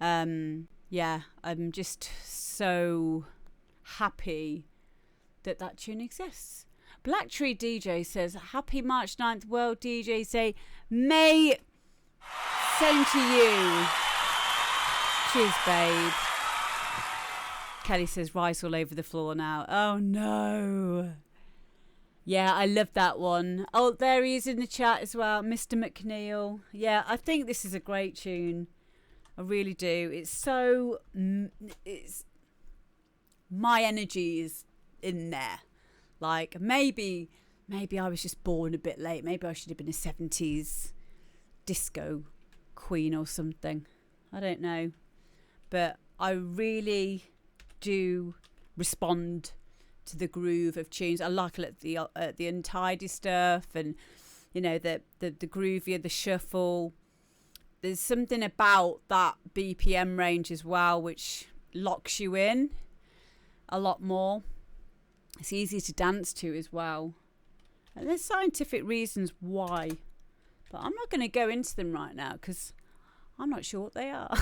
Yeah, I'm just so happy that tune exists. Black Tree DJ says, happy March 9th World DJ Day. May, same to you. Cheers, babe. Kelly says, rice all over the floor now. Oh, no. Yeah, I love that one. Oh, there he is in the chat as well. Mr. McNeil. Yeah, I think this is a great tune. I really do. It's so... it's my energy is in there. Like, maybe I was just born a bit late. Maybe I should have been a 70s disco queen or something. I don't know. But I really do respond to the groove of tunes. I like the untidy stuff, and you know, the groovier, the shuffle. There's something about that BPM range as well which locks you in a lot more. It's easy to dance to as well, and there's scientific reasons why, but I'm not going to go into them right now because I'm not sure what they are.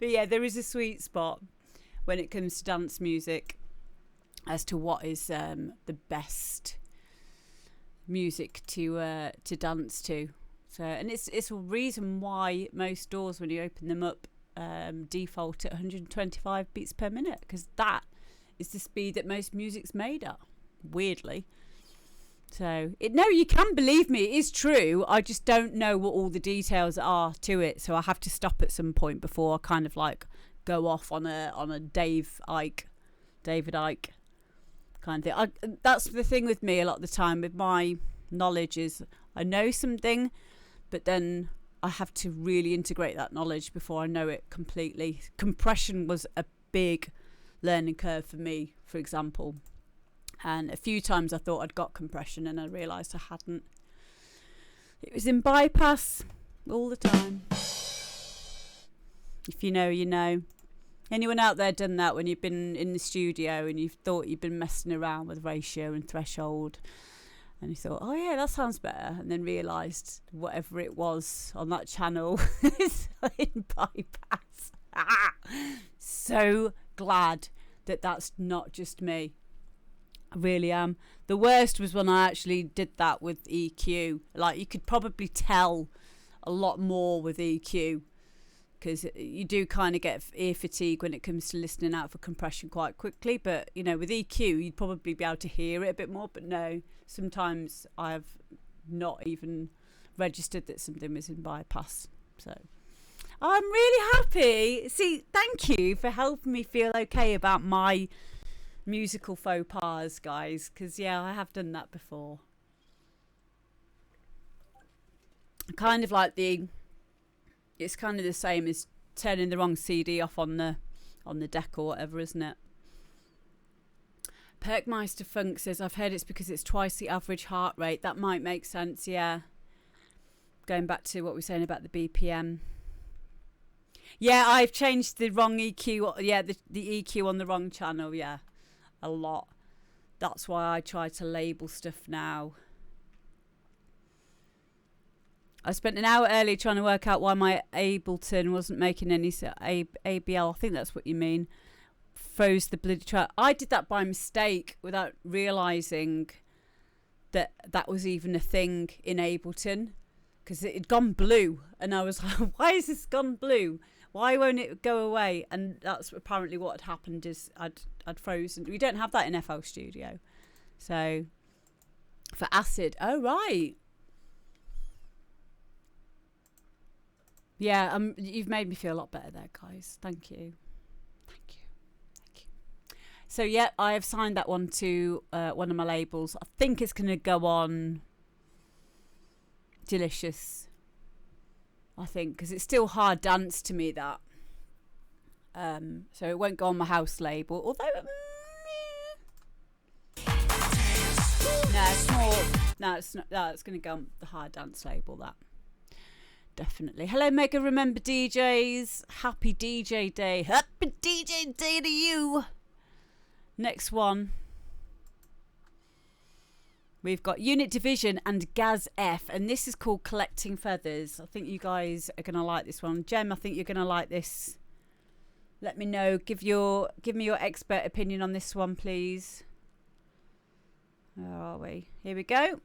But yeah, there is a sweet spot when it comes to dance music as to what is the best music to dance to. So, and it's a reason why most doors, when you open them up, default at 125 beats per minute, because that is the speed that most music's made at, weirdly. So, no, you can believe me, it is true. I just don't know what all the details are to it, so I have to stop at some point before I kind of like go off on a David Icke kind of thing. That's the thing with me a lot of the time with my knowledge is I know something, but then I have to really integrate that knowledge before I know it completely. Compression was a big learning curve for me, for example. And a few times I thought I'd got compression and I realised I hadn't. It was in bypass all the time. If you know, you know. Anyone out there done that when you've been in the studio and you've thought you've been messing around with ratio and threshold, and you thought, oh yeah, that sounds better, and then realised whatever it was on that channel is in bypass. So glad that that's not just me. I really am. The worst was when I actually did that with EQ. Like, you could probably tell a lot more with EQ, because you do kind of get ear fatigue when it comes to listening out for compression quite quickly. But, you know, with EQ, you'd probably be able to hear it a bit more. But no, sometimes I've not even registered that something was in bypass. So I'm really happy. See, thank you for helping me feel okay about my musical faux pas, guys, because yeah, I have done that before. Kind of like it's kind of the same as turning the wrong CD off on the deck or whatever, isn't it? Perkmeister Funk says, I've heard it's because it's twice the average heart rate. That might make sense, yeah. Going back to what we were saying about the BPM. Yeah, I've changed the wrong EQ. Yeah, the EQ on the wrong channel, yeah. A lot. That's why I try to label stuff now. I spent an hour earlier trying to work out why my Ableton wasn't making any ABL. I think that's what you mean. Froze the bloody track. I did that by mistake without realising that that was even a thing in Ableton, because it had gone blue, and I was like, why has this gone blue? Why won't it go away? And that's apparently what had happened, is I'd frozen. We don't have that in FL Studio. So for Acid, oh right. Yeah, you've made me feel a lot better there, guys. Thank you. Thank you. Thank you. So yeah, I have signed that one to one of my labels. I think it's going to go on delicious, I think, because it's still hard dance to me, that. So it won't go on my house label, although no, it's more. No, it's not. No, it's going to go on the hard dance label. That definitely. Hello, Mega Remember DJs. Happy DJ Day. Happy DJ Day to you. Next one. We've got Unit Division and Gaz F, and this is called Collecting Feathers. I think you guys are going to like this one. Jem, I think you're going to like this. Let me know. Give me your expert opinion on this one, please. Where are we? Here we go.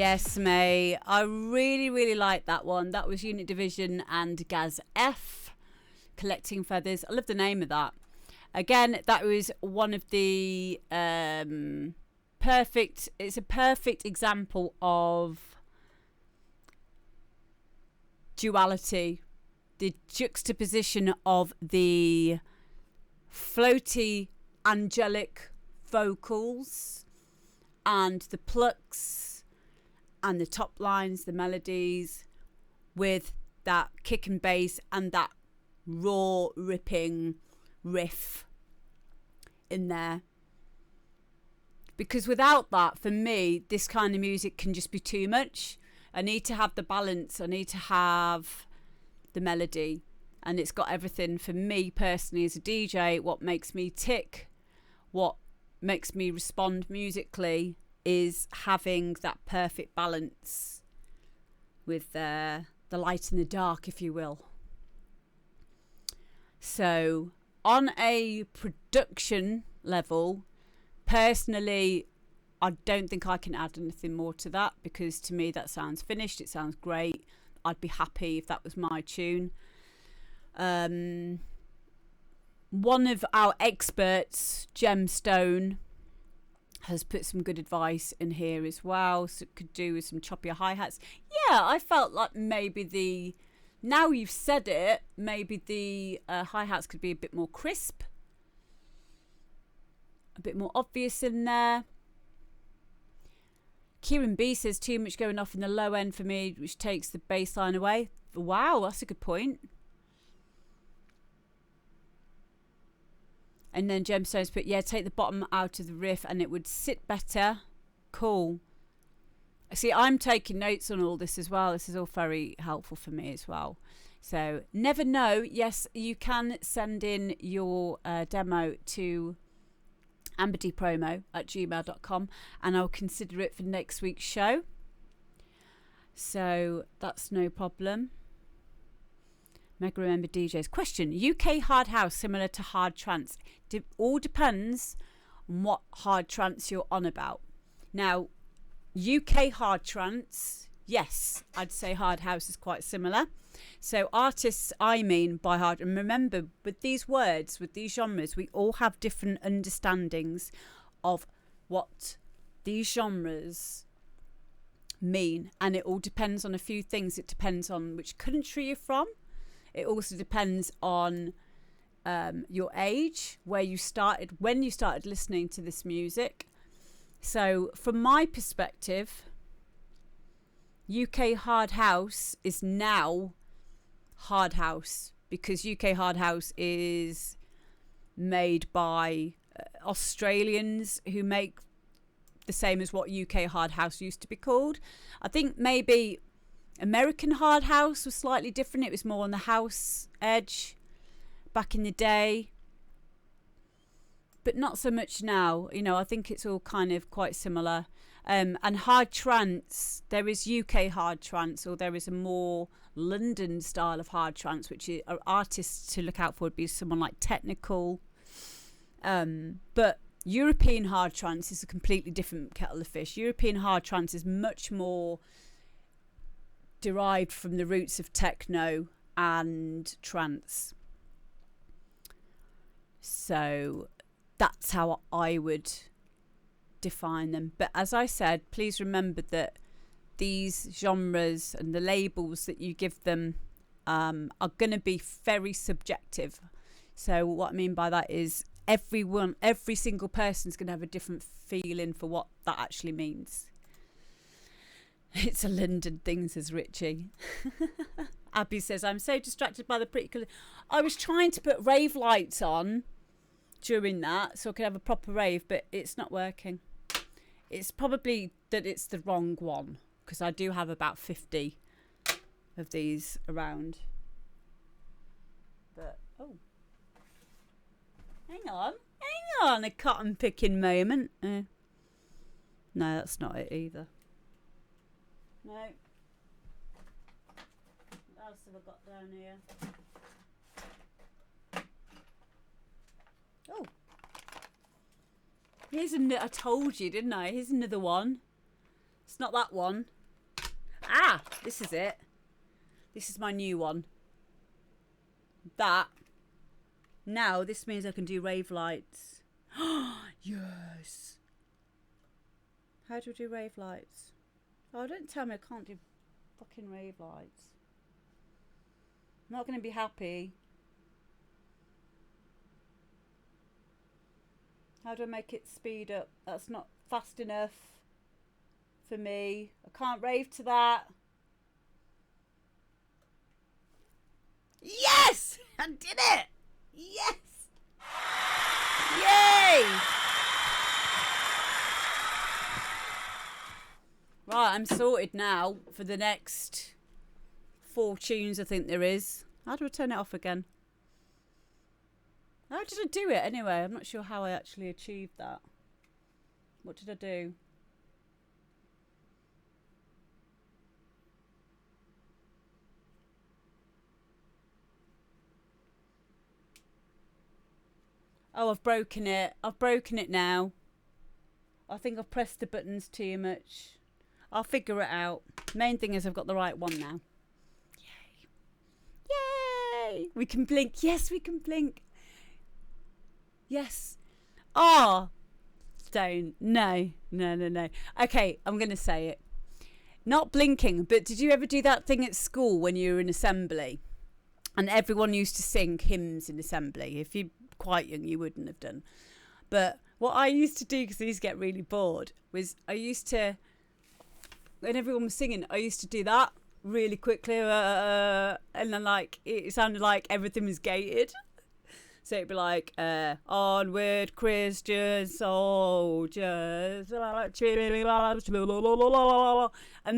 Yes, May. I really, really like that one. That was Unit Division and Gaz F, Collecting Feathers. I love the name of that. Again, that was one of the it's a perfect example of duality, the juxtaposition of the floaty angelic vocals and the plucks and the top lines, the melodies, with that kick and bass and that raw ripping riff in there. Because without that, for me, this kind of music can just be too much. I need to have the balance. I need to have the melody. And it's got everything for me personally as a DJ. What makes me tick, what makes me respond musically, is having that perfect balance with the light and the dark, if you will. So on a production level, personally, I don't think I can add anything more to that, because to me that sounds finished. It sounds great. I'd be happy if that was my tune. One of our experts, Gemstone, has put some good advice in here as well. So it could do with some choppier hi-hats. Yeah, I felt like maybe now you've said it, maybe the hi-hats could be a bit more crisp, a bit more obvious in there. Kieran B says too much going off in the low end for me, which takes the bass line away. Wow, that's a good point. And then Gemstones put, yeah, take the bottom out of the riff and it would sit better. Cool. See, I'm taking notes on all this as well. This is all very helpful for me as well. So, never know. Yes, you can send in your demo to amberdpromo@gmail.com and I'll consider it for next week's show. So, that's no problem. Mega Remember DJs. Question: UK hard house similar to hard trance? All depends on what hard trance you're on about. Now, UK hard trance, yes, I'd say hard house is quite similar. So artists, I mean by hard, and remember with these words, with these genres, we all have different understandings of what these genres mean, and it all depends on a few things. It depends on which country you're from. It also depends on your age, where you started, when you started listening to this music. So from my perspective, UK hard house is now hard house, because UK hard house is made by Australians who make the same as what UK hard house used to be called. I think maybe American hard house was slightly different. It was more on the house edge back in the day, but not so much now. You know, I think it's all kind of quite similar. And hard trance, there is UK hard trance, or there is a more London style of hard trance, which are artists to look out for would be someone like Technical. But European hard trance is a completely different kettle of fish. European hard trance is much more derived from the roots of techno and trance. So that's how I would define them. But as I said, please remember that these genres and the labels that you give them are going to be very subjective. So what I mean by that is every single person's going to have a different feeling for what that actually means. It's a London thing, says Richie. Abby says, I'm so distracted by the pretty colour. I was trying to put rave lights on during that so I could have a proper rave, but it's not working. It's probably that it's the wrong one, because I do have about 50 of these around. But, oh. Hang on, a cotton picking moment. No, that's not it either. No. What else have I got down here? Oh. Here's I told you, didn't I? Here's another one. It's not that one. Ah, this is it. This is my new one. That. Now, this means I can do rave lights. Yes. How do I do rave lights? Oh, don't tell me I can't do fucking rave lights. I'm not going to be happy. How do I make it speed up? That's not fast enough for me. I can't rave to that. Yes! I did it! Yes! Yay! Right, I'm sorted now for the next 4 tunes I think there is. How do I turn it off again? How did I do it anyway? I'm not sure how I actually achieved that. What did I do? Oh, I've broken it. I've broken it now. I think I've pressed the buttons too much. I'll figure it out. Main thing is I've got the right one now. Yay! Yay! We can blink. Yes, we can blink. Yes. Oh, don't. No. Okay, I'm going to say it. Not blinking, but did you ever do that thing at school when you were in assembly? And everyone used to sing hymns in assembly. If you're quite young, you wouldn't have done. But what I used to do, because I used to get really bored, was I used to, when everyone was singing, I used to do that really quickly. And then, like, it sounded like everything was gated. So it'd be like, onward Christian soldiers. And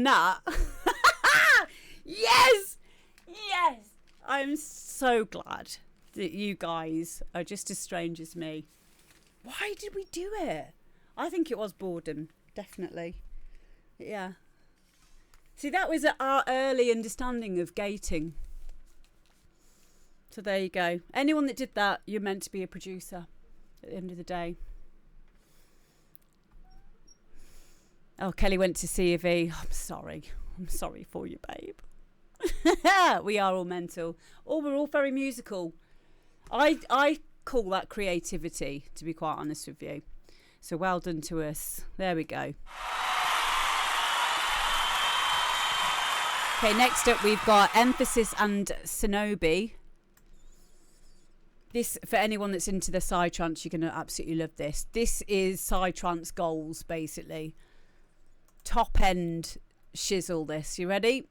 that. Yes! Yes! I'm so glad that you guys are just as strange as me. Why did we do it? I think it was boredom, definitely. Yeah. See, that was our early understanding of gating. So there you go. Anyone that did that, you're meant to be a producer at the end of the day. Oh, Kelly went to C of E. I'm sorry. I'm sorry for you, babe. We are all mental. We're all very musical. I call that creativity, to be quite honest with you. So well done to us. There we go. Okay, next up we've got Emphasis and Sonobi. This, for anyone that's into the psytrance, you're going to absolutely love this. This is psytrance goals, basically. Top end shizzle this. You ready?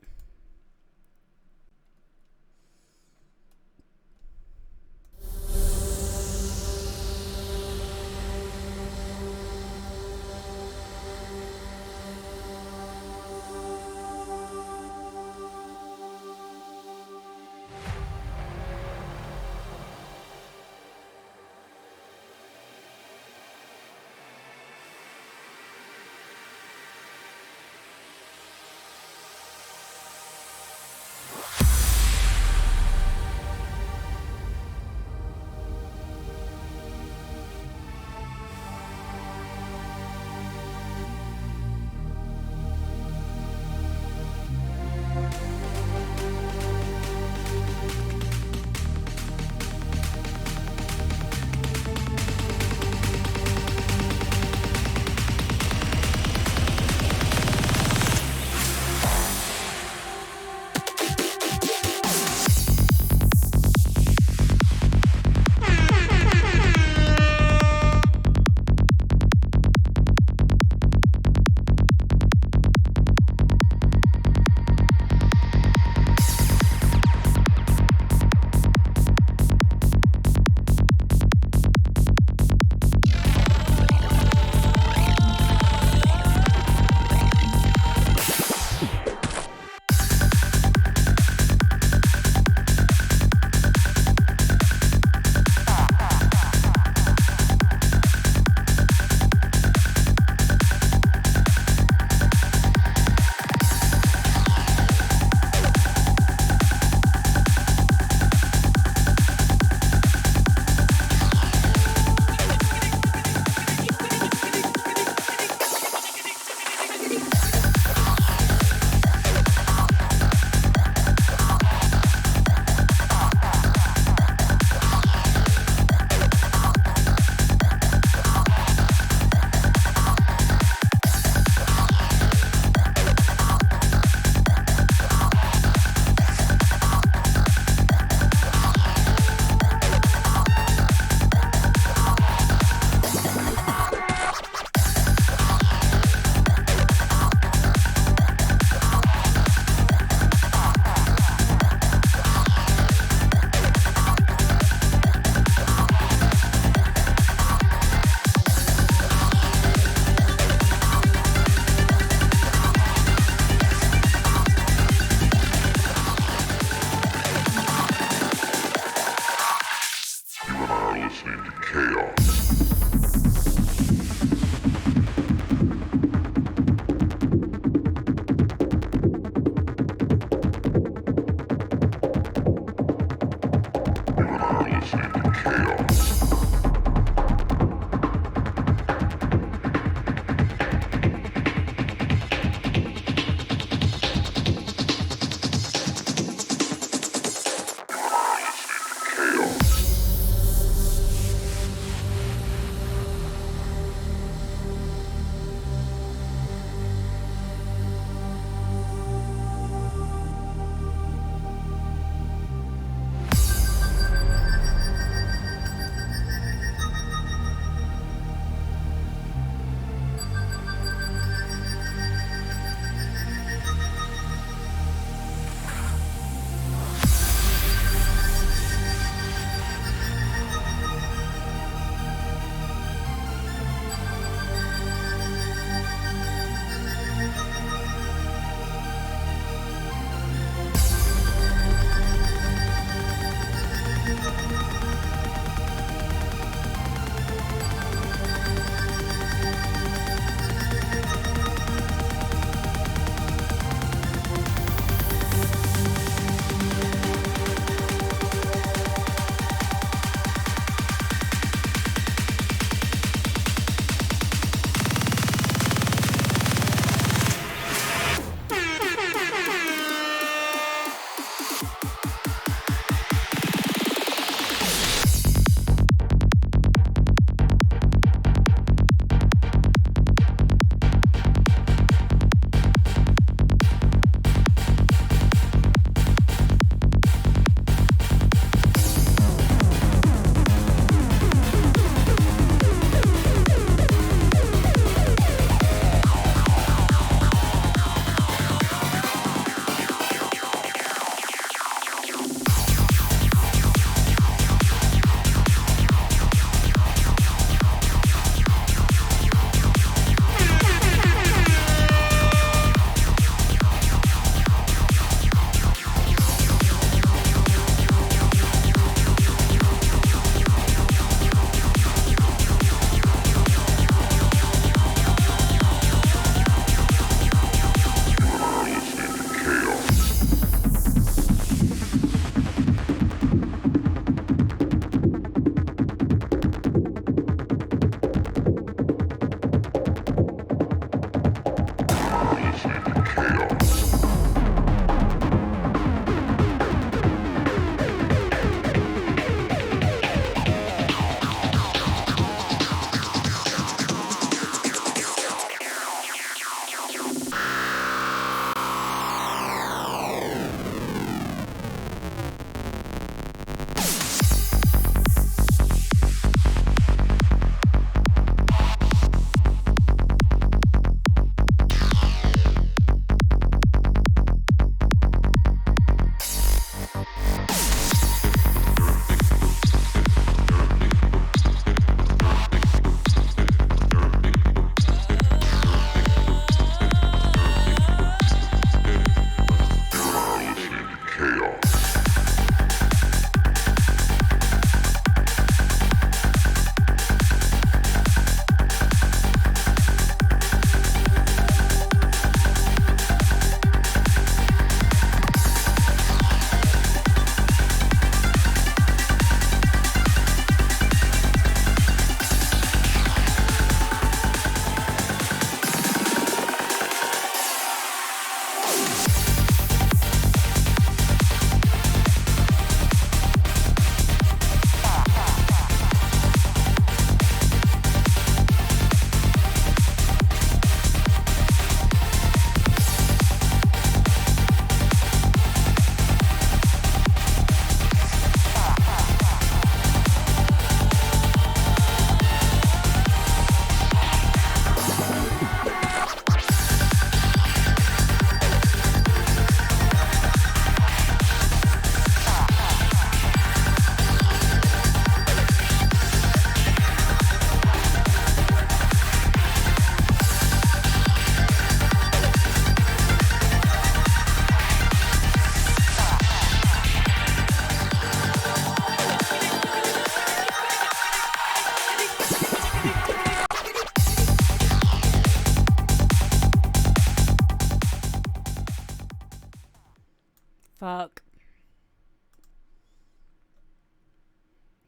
Fuck.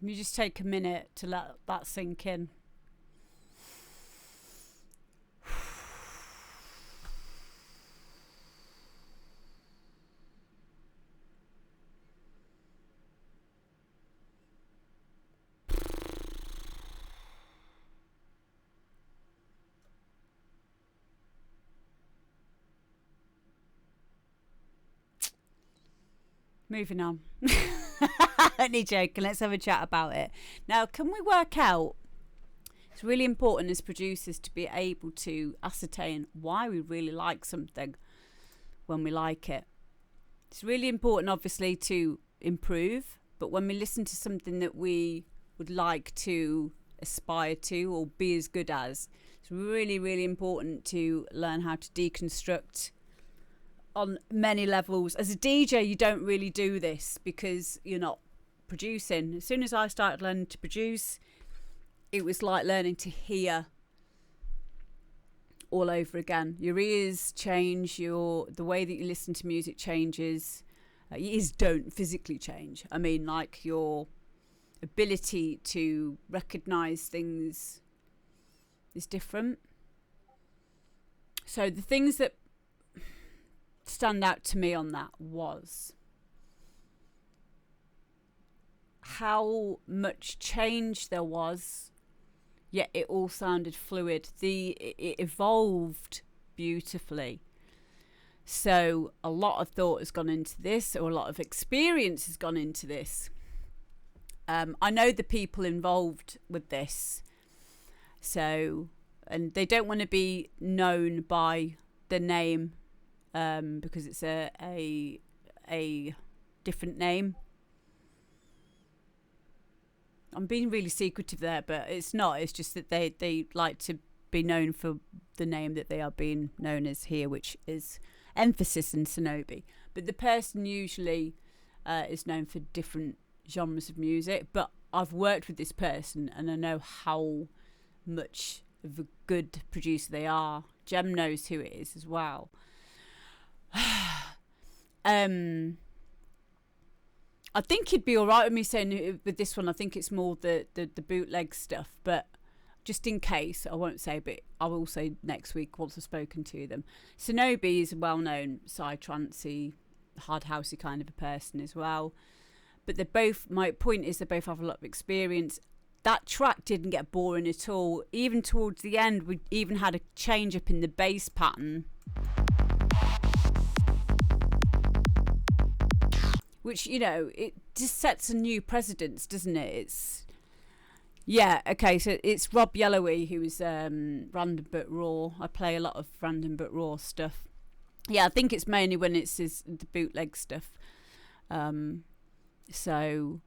You just take a minute to let that sink in. Moving on. Only joking. Let's have a chat about it. Now, can we work out? It's really important as producers to be able to ascertain why we really like something when we like it. It's really important, obviously, to improve. But when we listen to something that we would like to aspire to or be as good as, it's really, really important to learn how to deconstruct on many levels. As a DJ, you don't really do this because you're not producing. As soon as I started learning to produce, it was like learning to hear all over again. Your ears change, the way that you listen to music changes. Your ears don't physically change. I mean, like, your ability to recognise things is different. So the things that stand out to me on that was how much change there was, yet it all sounded fluid. It evolved beautifully. So a lot of thought has gone into this, or a lot of experience has gone into this. I know the people involved with this, so, and they don't want to be known by the name, because it's a different name. I'm being really secretive there, but it's not. It's just that they like to be known for the name that they are being known as here, which is Emphasis and Sonobi. But the person usually is known for different genres of music. But I've worked with this person and I know how much of a good producer they are. Jem knows who it is as well. I think he'd be all right with me saying with this one. I think it's more the bootleg stuff, but just in case, I won't say, but I will say next week once I've spoken to them. Sonobi is a well-known psytrancey, hard housey kind of a person as well. But they're both, my point is, they both have a lot of experience. That track didn't get boring at all. Even towards the end, we even had a change up in the bass pattern, which, you know, it just sets a new precedence, doesn't it? It's, yeah, okay, so it's Rob Yellowy, who is Random But Raw. I play a lot of Random But Raw stuff. Yeah, I think it's mainly when it's the bootleg stuff. So,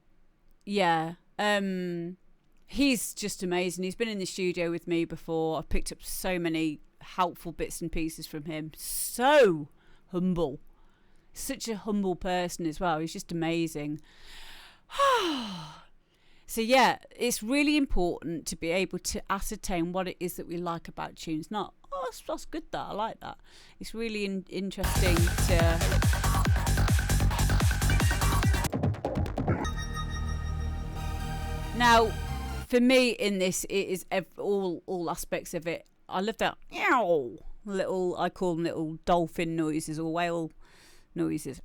yeah. He's just amazing. He's been in the studio with me before. I've picked up so many helpful bits and pieces from him. So humble. Such a humble person as well. He's just amazing. So yeah, it's really important to be able to ascertain what it is that we like about tunes. Not, oh, that's good, that I like that. It's really interesting to... Now, for me in this, it is all aspects of it. I love that little, I call them little dolphin noises or whale noises.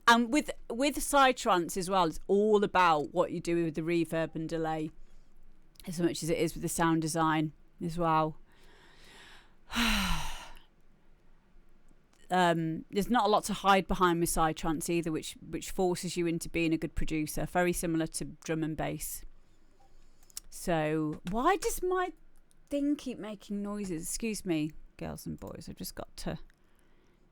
And with psytrance as well, it's all about what you do with the reverb and delay, as much as it is with the sound design as well. There's not a lot to hide behind with psytrance either, which forces you into being a good producer. Very similar to drum and bass. So why does my thing keep making noises? Excuse me, girls and boys. I've just got to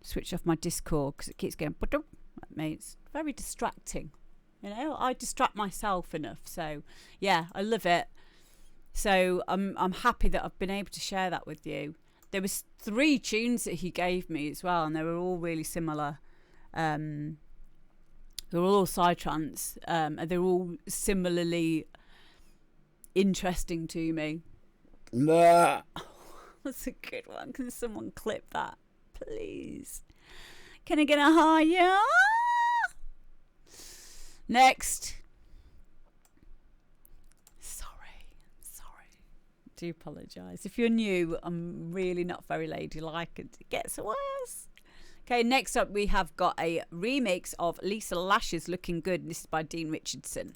switch off my Discord because it keeps going at me. It's very distracting. You know, I distract myself enough. So yeah, I love it. So I'm happy that I've been able to share that with you. There was 3 tunes that he gave me as well, and they were all really similar. They were all psytrance, and they're all similarly interesting to me. That's a good one. Can someone clip that, please? Can I get a higher? Next. Sorry. Do apologise. If you're new, I'm really not very ladylike. It gets worse. Okay, next up we have got a remix of Lisa Lash's Looking Good. And this is by Dean Richardson.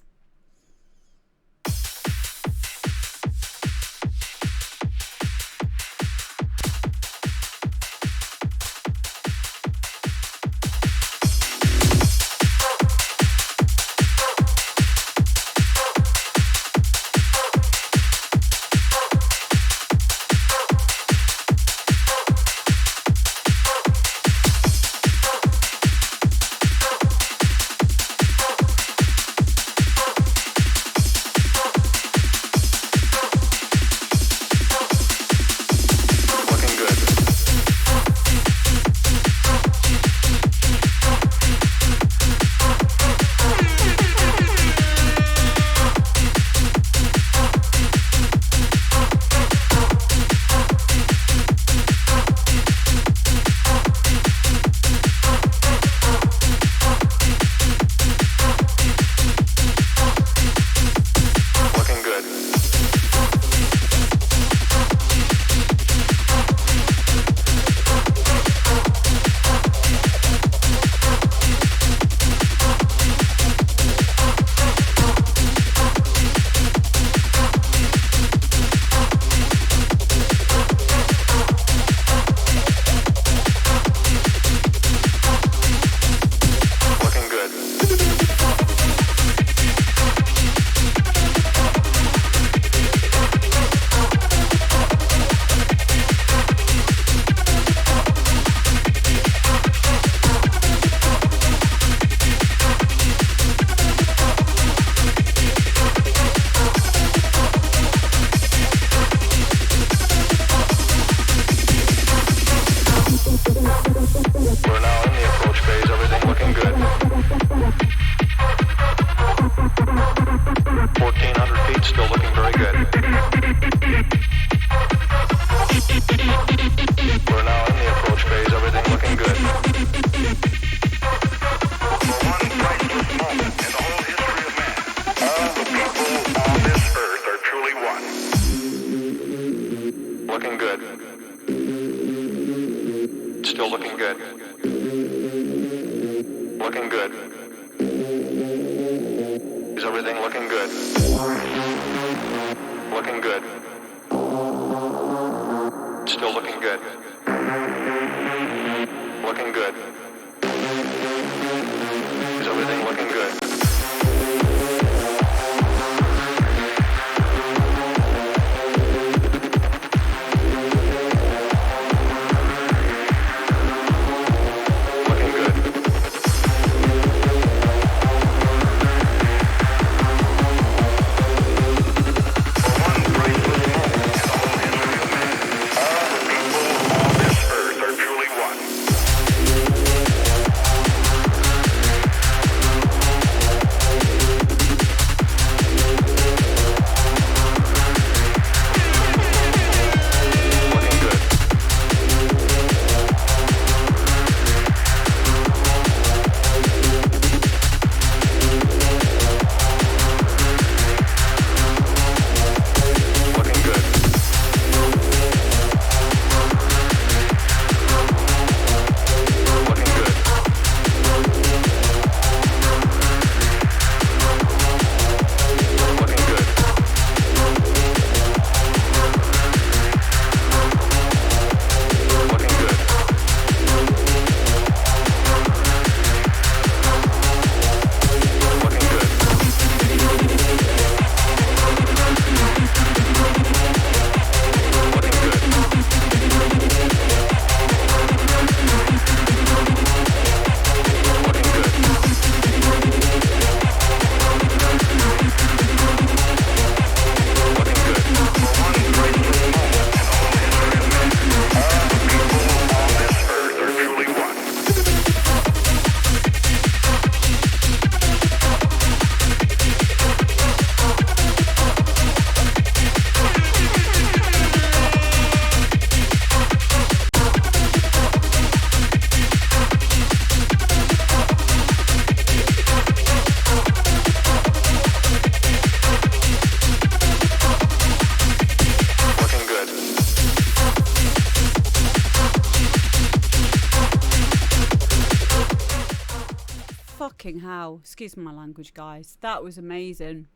Fucking hell. Excuse my language, guys. That was amazing.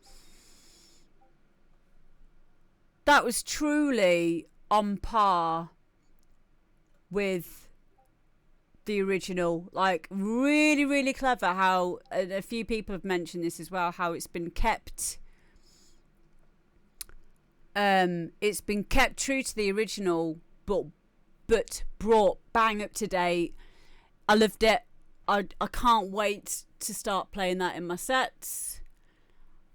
That was truly on par with the original. Like, really, really clever how, and a few people have mentioned this as well, how it's been kept true to the original, but brought bang up to date. I loved it. I can't wait to start playing that in my sets.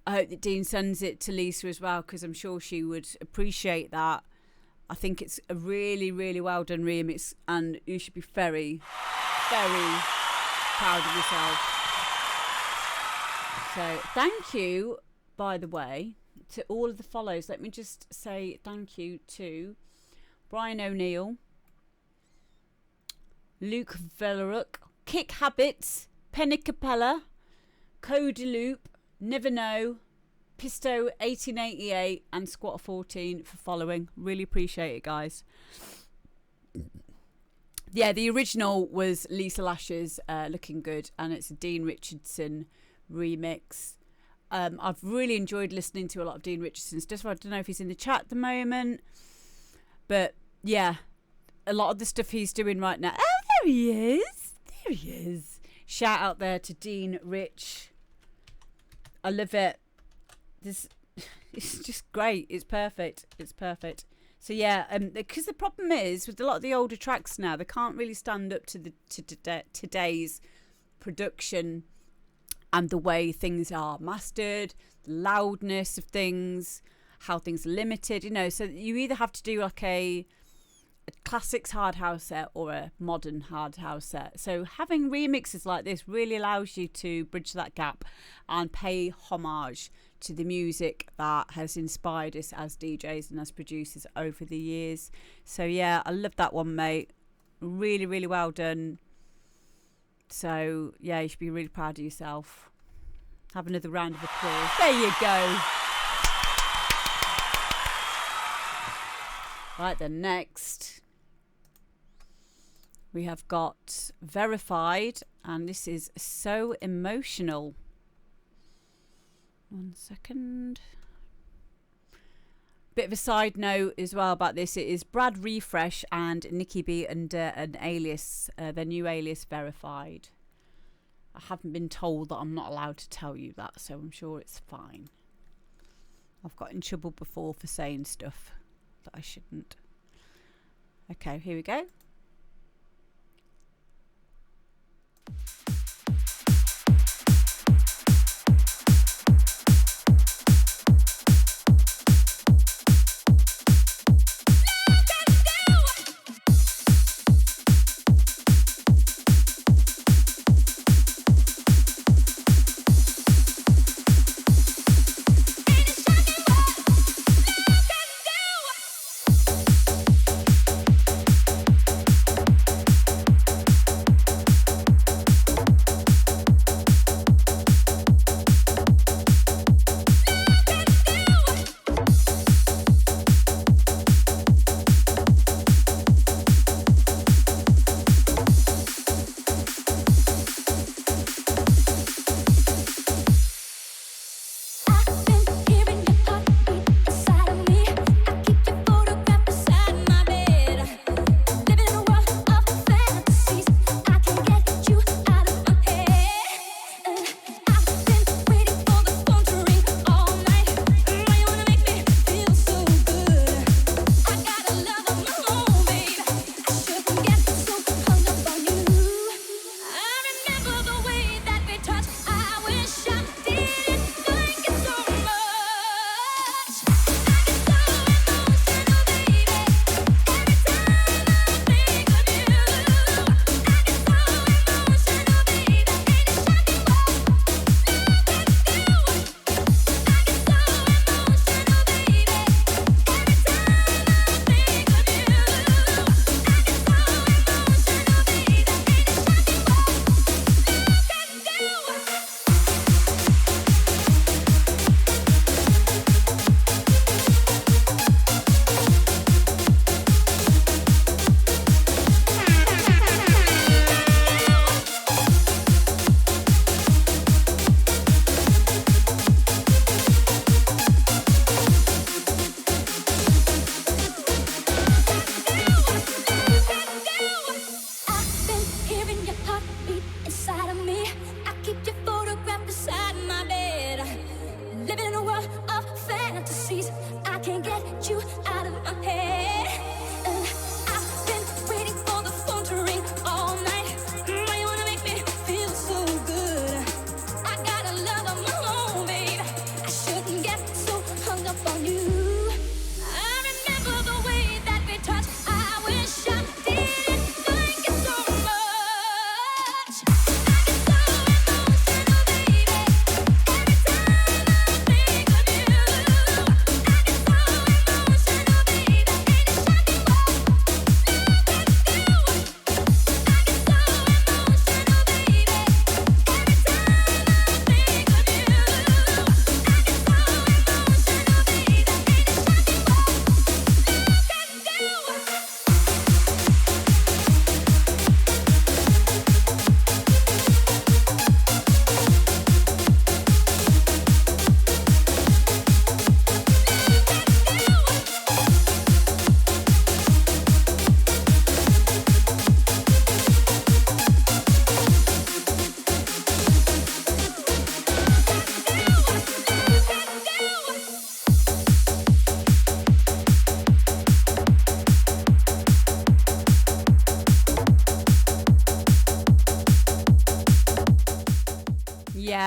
I hope that Dean sends it to Lisa as well, because I'm sure she would appreciate that. I think it's a really, really well done remix, and you should be very, very proud of yourself. So thank you, by the way, to all of the follows. Let me just say thank you to Brian O'Neill, Luke Velleruk, Kick Habits, Penny Capella, Cody Loop, Never Know, Pisto 1888 and Squatter 14 for following. Really appreciate it, guys. Yeah, the original was Lisa Lash's Looking Good, and it's a Dean Richardson remix. I've really enjoyed listening to a lot of Dean Richardson's stuff. I don't know if he's in the chat at the moment, but yeah, a lot of the stuff he's doing right now. Oh, there he is. There he is. Shout out there to Dean Rich. I love it. It's just great. It's perfect. It's perfect. So yeah, because the problem is with a lot of the older tracks now, they can't really stand up to today's production and the way things are mastered, the loudness of things, how things are limited. You know, so you either have to do like a classics hard house set or a modern hard house set. So having remixes like this really allows you to bridge that gap and pay homage to the music that has inspired us as DJs and as producers over the years. So yeah, I love that one, mate. Really, really well done. So yeah, you should be really proud of yourself. Have another round of applause. There you go. Right, then next we have got Verified, and this is So Emotional. 1 second. Bit of a side note as well about this. It is Brad Refresh and Nikki B under an alias, their new alias Verified. I haven't been told that I'm not allowed to tell you that, so I'm sure it's fine. I've got in trouble before for saying stuff that I shouldn't. Okay, here we go.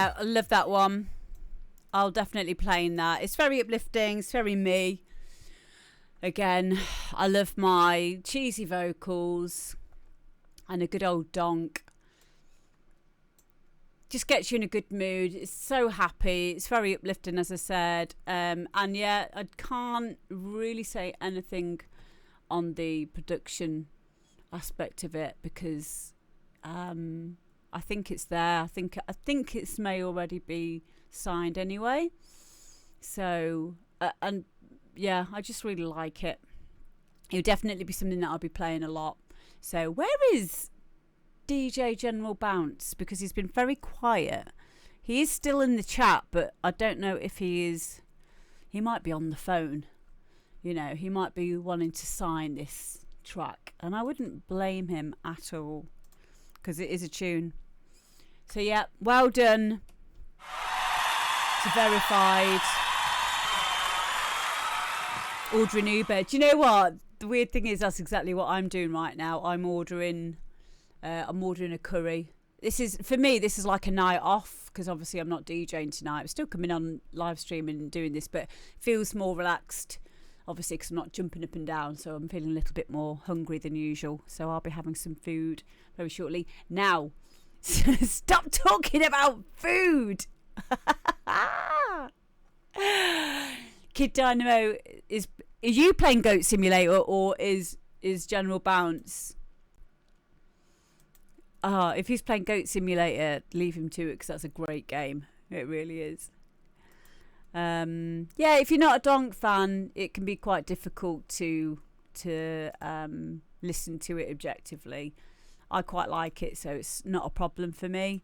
Yeah, I love that one. I'll definitely play in that. It's very uplifting. It's very me. Again, I love my cheesy vocals and a good old donk. Just gets you in a good mood. It's so happy. It's very uplifting, as I said. And yeah, I can't really say anything on the production aspect of it because I think it's there. I think it may already be signed anyway. So and yeah, I just really like it. It'll definitely be something that I'll be playing a lot. So where is DJ General Bounce? Because he's been very quiet. He is still in the chat, but I don't know if he is. He might be on the phone. You know, he might be wanting to sign this track, and I wouldn't blame him at all because it is a tune. So yeah, well done to Verified. Ordering Uber. Do you know what? The weird thing is that's exactly what I'm doing right now. I'm ordering a curry. This is like a night off because obviously I'm not DJing tonight. I'm still coming on live streaming and doing this, but feels more relaxed. Obviously, because I'm not jumping up and down, so I'm feeling a little bit more hungry than usual. So I'll be having some food very shortly. Now, stop talking about food. Kid Dynamo is you playing Goat Simulator or is General Bounce? If he's playing Goat Simulator, leave him to it because that's a great game. It really is. Yeah, if you're not a Donk fan, it can be quite difficult to listen to it objectively. I quite like it, so it's not a problem for me.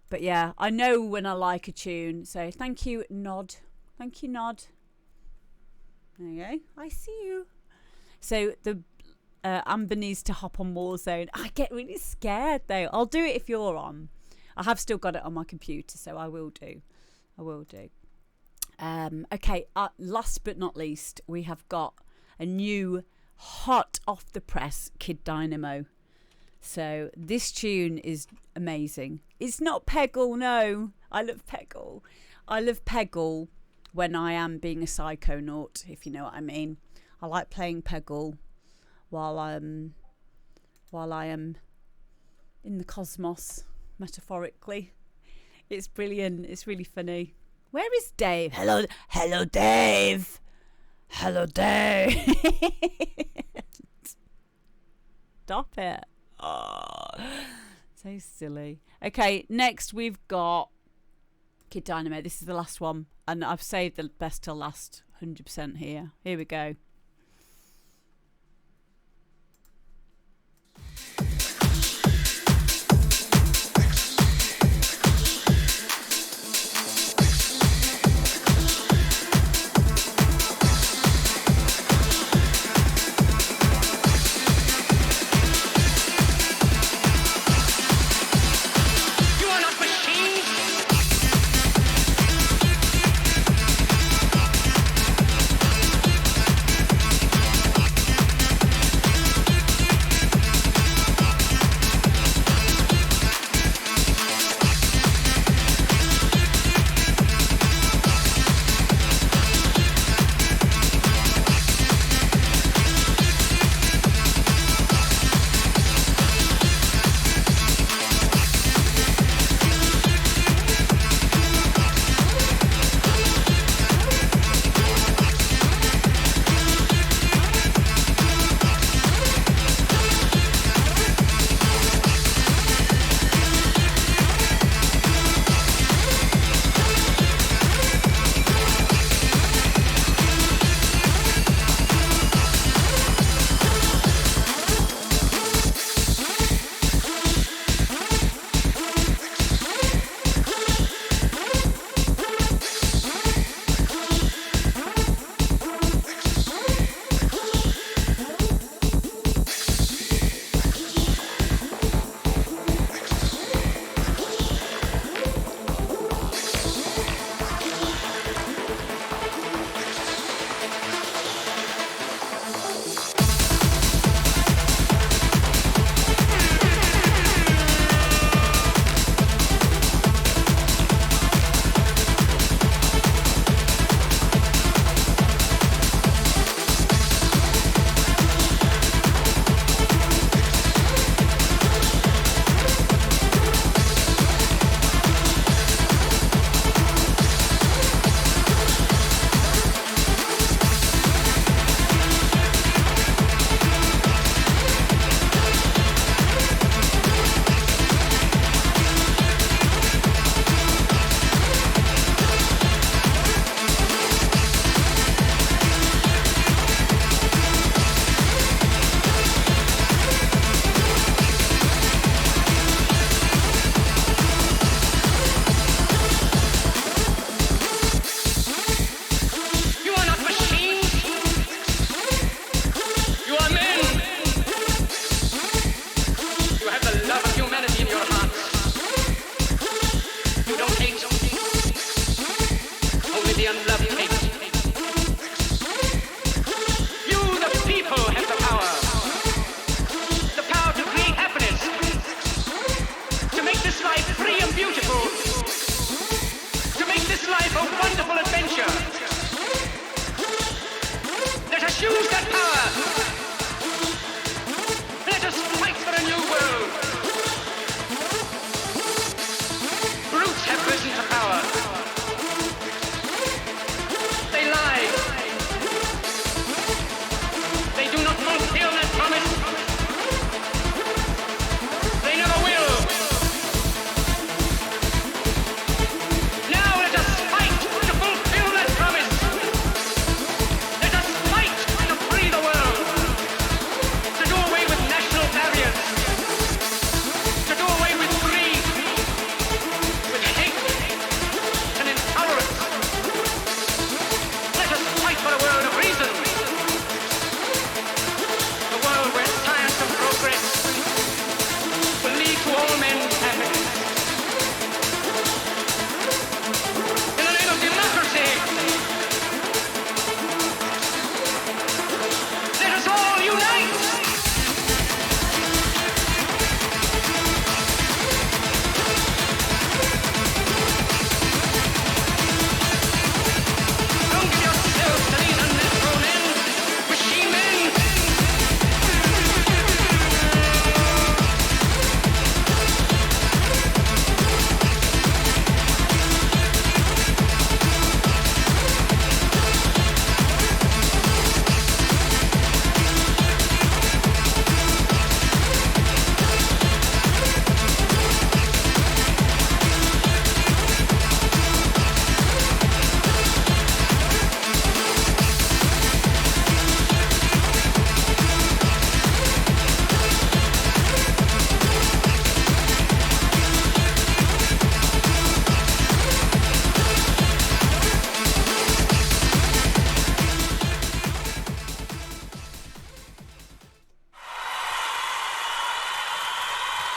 But yeah, I know when I like a tune. So thank you, Nod. Thank you, Nod. There you go. I see you. So the Amber needs to hop on Warzone. I get really scared though. I'll do it if you're on. I have still got it on my computer, so I will do. Okay, last but not least, we have got a new hot off the press Kid Dynamo. So this tune is amazing. It's not Peggle, no. I love Peggle. I love Peggle when I am being a psychonaut, if you know what I mean. I like playing Peggle while I am in the cosmos, metaphorically. It's brilliant. It's really funny. Where is Dave? Hello, Dave. Hello, Dave. Stop it. Oh, so silly. Okay, next we've got Kid Dynamo. This is the last one, and I've saved the best till last. 100% here. Here we go.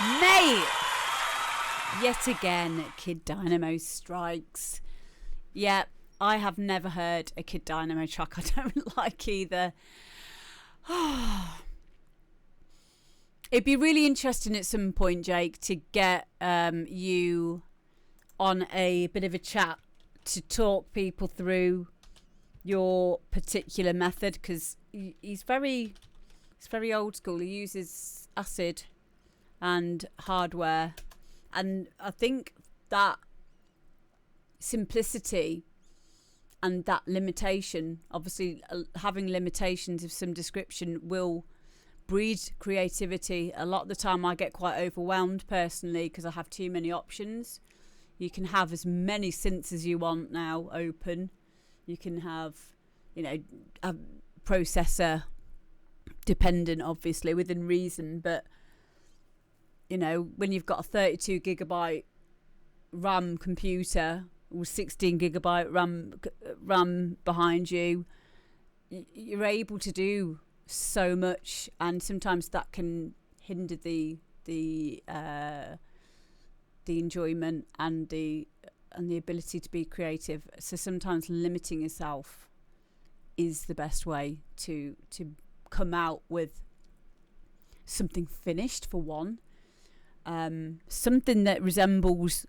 Mate! Yet again, Kid Dynamo strikes. Yeah, I have never heard a Kid Dynamo track I don't like either. It'd be really interesting at some point, Jake, to get you on a bit of a chat to talk people through your particular method, because he's very old school. He uses acid and hardware, and I think that simplicity and that limitation, obviously having limitations of some description, will breed creativity. A lot of the time I get quite overwhelmed personally because I have too many options. You can have as many synths as you want now open. You can have, a processor dependent, obviously, within reason. But, when you've got a 32 gigabyte RAM computer with 16 gigabyte RAM behind you, you're able to do so much, and sometimes that can hinder the enjoyment and the ability to be creative. So sometimes limiting yourself is the best way to come out with something finished, for one, something that resembles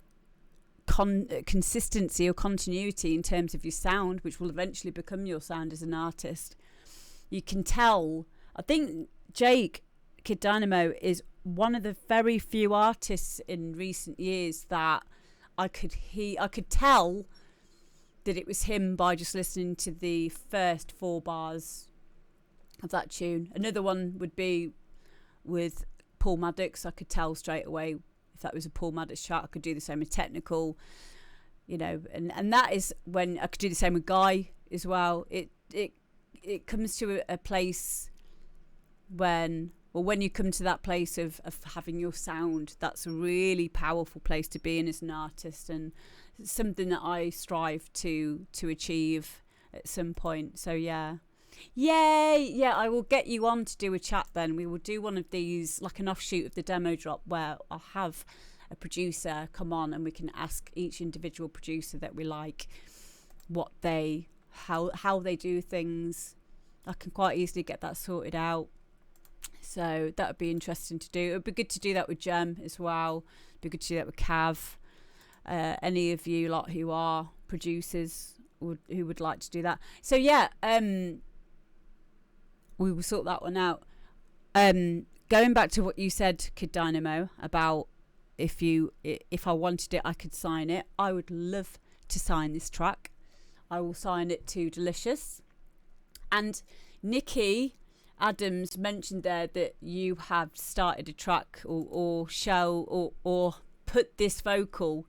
consistency or continuity in terms of your sound, which will eventually become your sound as an artist. You can tell, I think Jake, Kid Dynamo, is one of the very few artists in recent years that I could tell that it was him by just listening to the first 4 bars of that tune. Another one would be with Paul Maddox. I could tell straight away if that was a Paul Maddox track. I could do the same with Technical, and that is when I could do the same with Guy as well. It comes to a place when you come to that place of having your sound, that's a really powerful place to be in as an artist, and it's something that I strive to achieve at some point. So yeah, I will get you on to do a chat then. We will do one of these, like an offshoot of the demo drop, where I'll have a producer come on and we can ask each individual producer that we like what how they do things. I can quite easily get that sorted out. So that would be interesting to do. It would be good to do that with Jem as well. It'd be good to do that with Cav. Any of you lot who are producers who would like to do that. So yeah, we will sort that one out. Going back to what you said, Kid Dynamo, about if I wanted it, I could sign it. I would love to sign this track. I will sign it to Delicious. And Nikki Adams mentioned there that you have started a track or put this vocal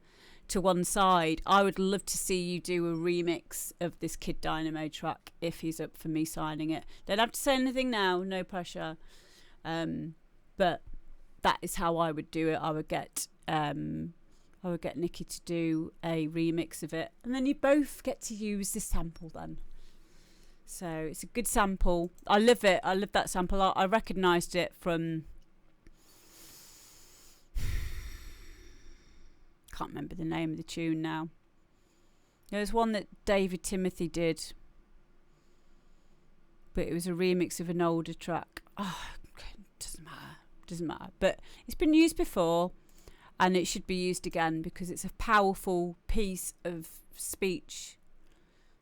to one side. I would love to see you do a remix of this Kid Dynamo track if he's up for me signing it. Don't have to say anything now, no pressure. But that is how I would do it. I would get Nikki to do a remix of it, and then you both get to use this sample then. So it's a good sample. I love it. I love that sample. I recognised it from, can't remember the name of the tune now. There was one that David Timothy did, but it was a remix of an older track. Oh, doesn't matter. But it's been used before, and it should be used again because it's a powerful piece of speech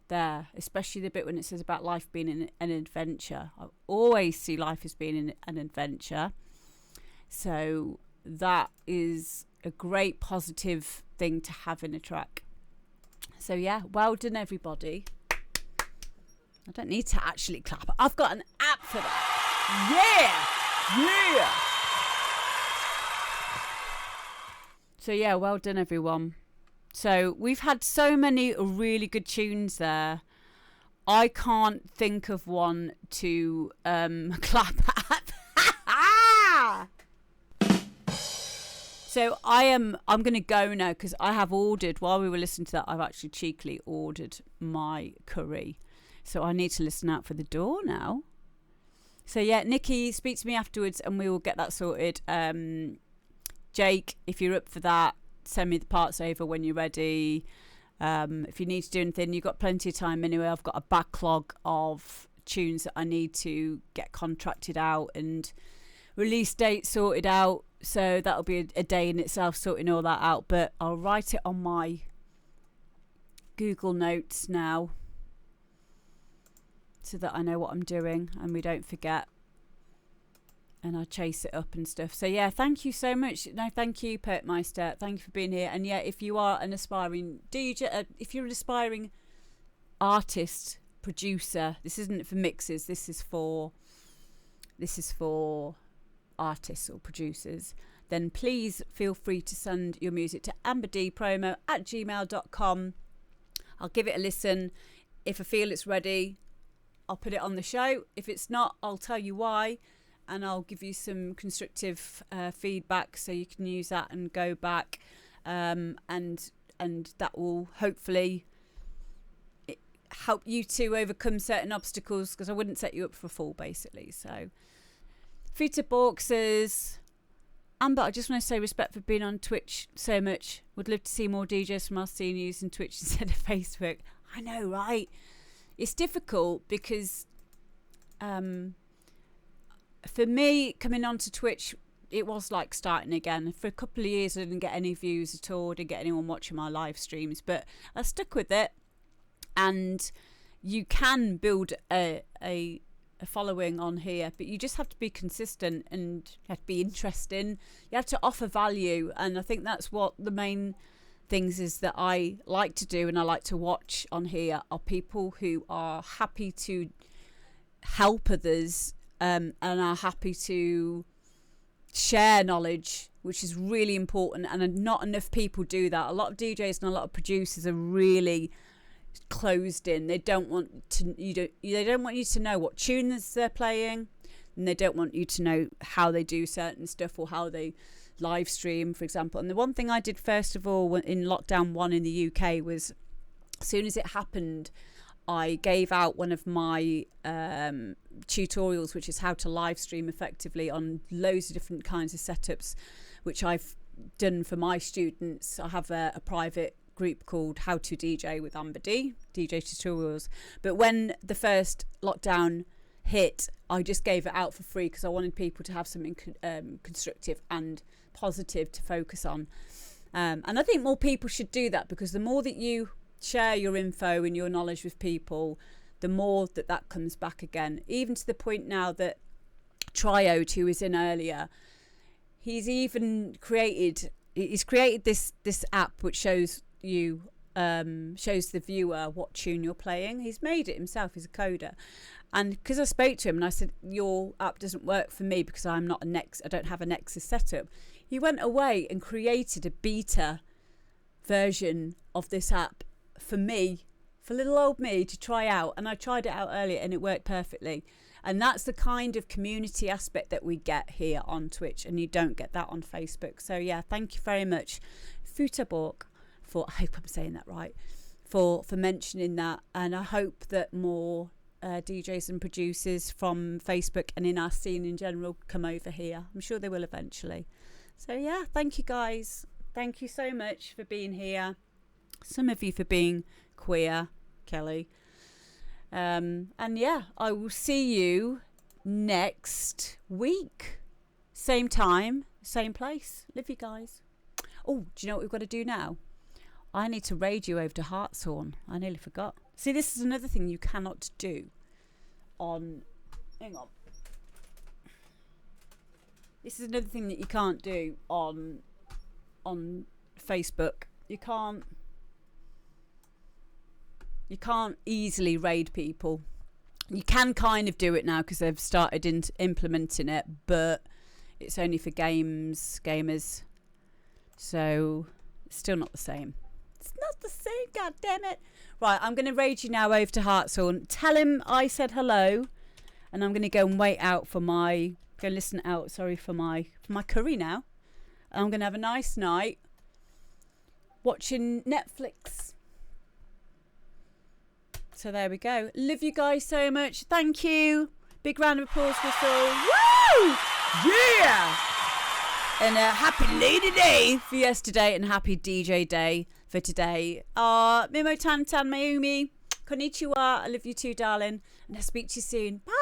there, especially the bit when it says about life being an adventure. I always see life as being an adventure, so that is a great positive thing to have in a track. So yeah, well done everybody. I don't need to actually clap. I've got an app for that. Yeah. So yeah, well done everyone. So we've had so many really good tunes there. I can't think of one to clap at. So I'm going to go now because I have ordered, while we were listening to that, I've actually cheekily ordered my curry. So I need to listen out for the door now. So yeah, Nikki, speak to me afterwards and we will get that sorted. Jake, if you're up for that, send me the parts over when you're ready. If you need to do anything, you've got plenty of time anyway. I've got a backlog of tunes that I need to get contracted out and release date sorted out, so that'll be a day in itself sorting all that out, but I'll write it on my Google Notes now so that I know what I'm doing and we don't forget, and I chase it up and stuff. So yeah, thank you so much. No, thank you, Pertmeister, thank you for being here. And yeah, if you are an aspiring DJ, if you're an aspiring artist, producer, this isn't for mixers, this is for artists or producers, then please feel free to send your music to amberdpromo@gmail.com. I'll give it a listen. If I feel it's ready, I'll put it on the show. If it's not, I'll tell you why, and I'll give you some constructive feedback so you can use that and go back, and that will hopefully help you to overcome certain obstacles, because I wouldn't set you up for a fall basically. So Futa Boxers, Amber, I just want to say respect for being on Twitch so much. Would love to see more DJs from our scene using Twitch instead of Facebook. I know, right? It's difficult because for me, coming onto Twitch, it was like starting again. For a couple of years I didn't get any views at all, didn't get anyone watching my live streams, but I stuck with it. And you can build a following on here, but you just have to be consistent and you have to be interesting. You have to offer value, and I think that's what the main things is that I like to do and I like to watch on here are people who are happy to help others, and are happy to share knowledge, which is really important, and not enough people do that. A lot of DJs and a lot of producers are really closed in. They don't want you to know what tunes they're playing, and they don't want you to know how they do certain stuff or how they live stream, for example. And the one thing I did first of all in lockdown 1 in the UK was, as soon as it happened, I gave out one of my tutorials, which is how to live stream effectively on loads of different kinds of setups, which I've done for my students. I have a private group called How to DJ with Amber D, DJ tutorials. But when the first lockdown hit, I just gave it out for free because I wanted people to have something constructive and positive to focus on. And I think more people should do that, because the more that you share your info and your knowledge with people, the more that comes back again. Even to the point now that Triode, who was in earlier, he's created this app which shows you shows the viewer what tune you're playing. He's made it himself. He's a coder, and because I spoke to him and I said, your app doesn't work for me because I don't have a Nexus setup, he went away and created a beta version of this app for me, for little old me, to try out. And I tried it out earlier and it worked perfectly. And that's the kind of community aspect that we get here on Twitch, and you don't get that on Facebook. So yeah, thank you very much, Futaborg, for, I hope I'm saying that right, for mentioning that. And I hope that more DJs and producers from Facebook and in our scene in general come over here. I'm sure they will eventually. So yeah, thank you guys. Thank you so much for being here. Some of you for being queer, Kelly. And yeah, I will see you next week. Same time, same place. Love you guys. Oh, do you know what we've got to do now? I need to raid you over to Hartshorn. I nearly forgot. See, this is another thing you cannot do on... Hang on. This is another thing that you can't do on Facebook. You can't easily raid people. You can kind of do it now because they've started implementing it, but it's only for gamers. So it's still not the same. It's not the same, god damn it. Right, I'm going to raid you now over to Hartshorn. Tell him I said hello, and I'm going to go and wait out for my... Go listen out, sorry, for my curry now. I'm going to have a nice night watching Netflix. So there we go. Love you guys so much. Thank you. Big round of applause for us all. Woo! Yeah! And a happy Lady Day for yesterday and happy DJ Day for today. Mimo Tan Tan Mayumi. Konnichiwa. I love you too, darling. And I'll speak to you soon. Bye.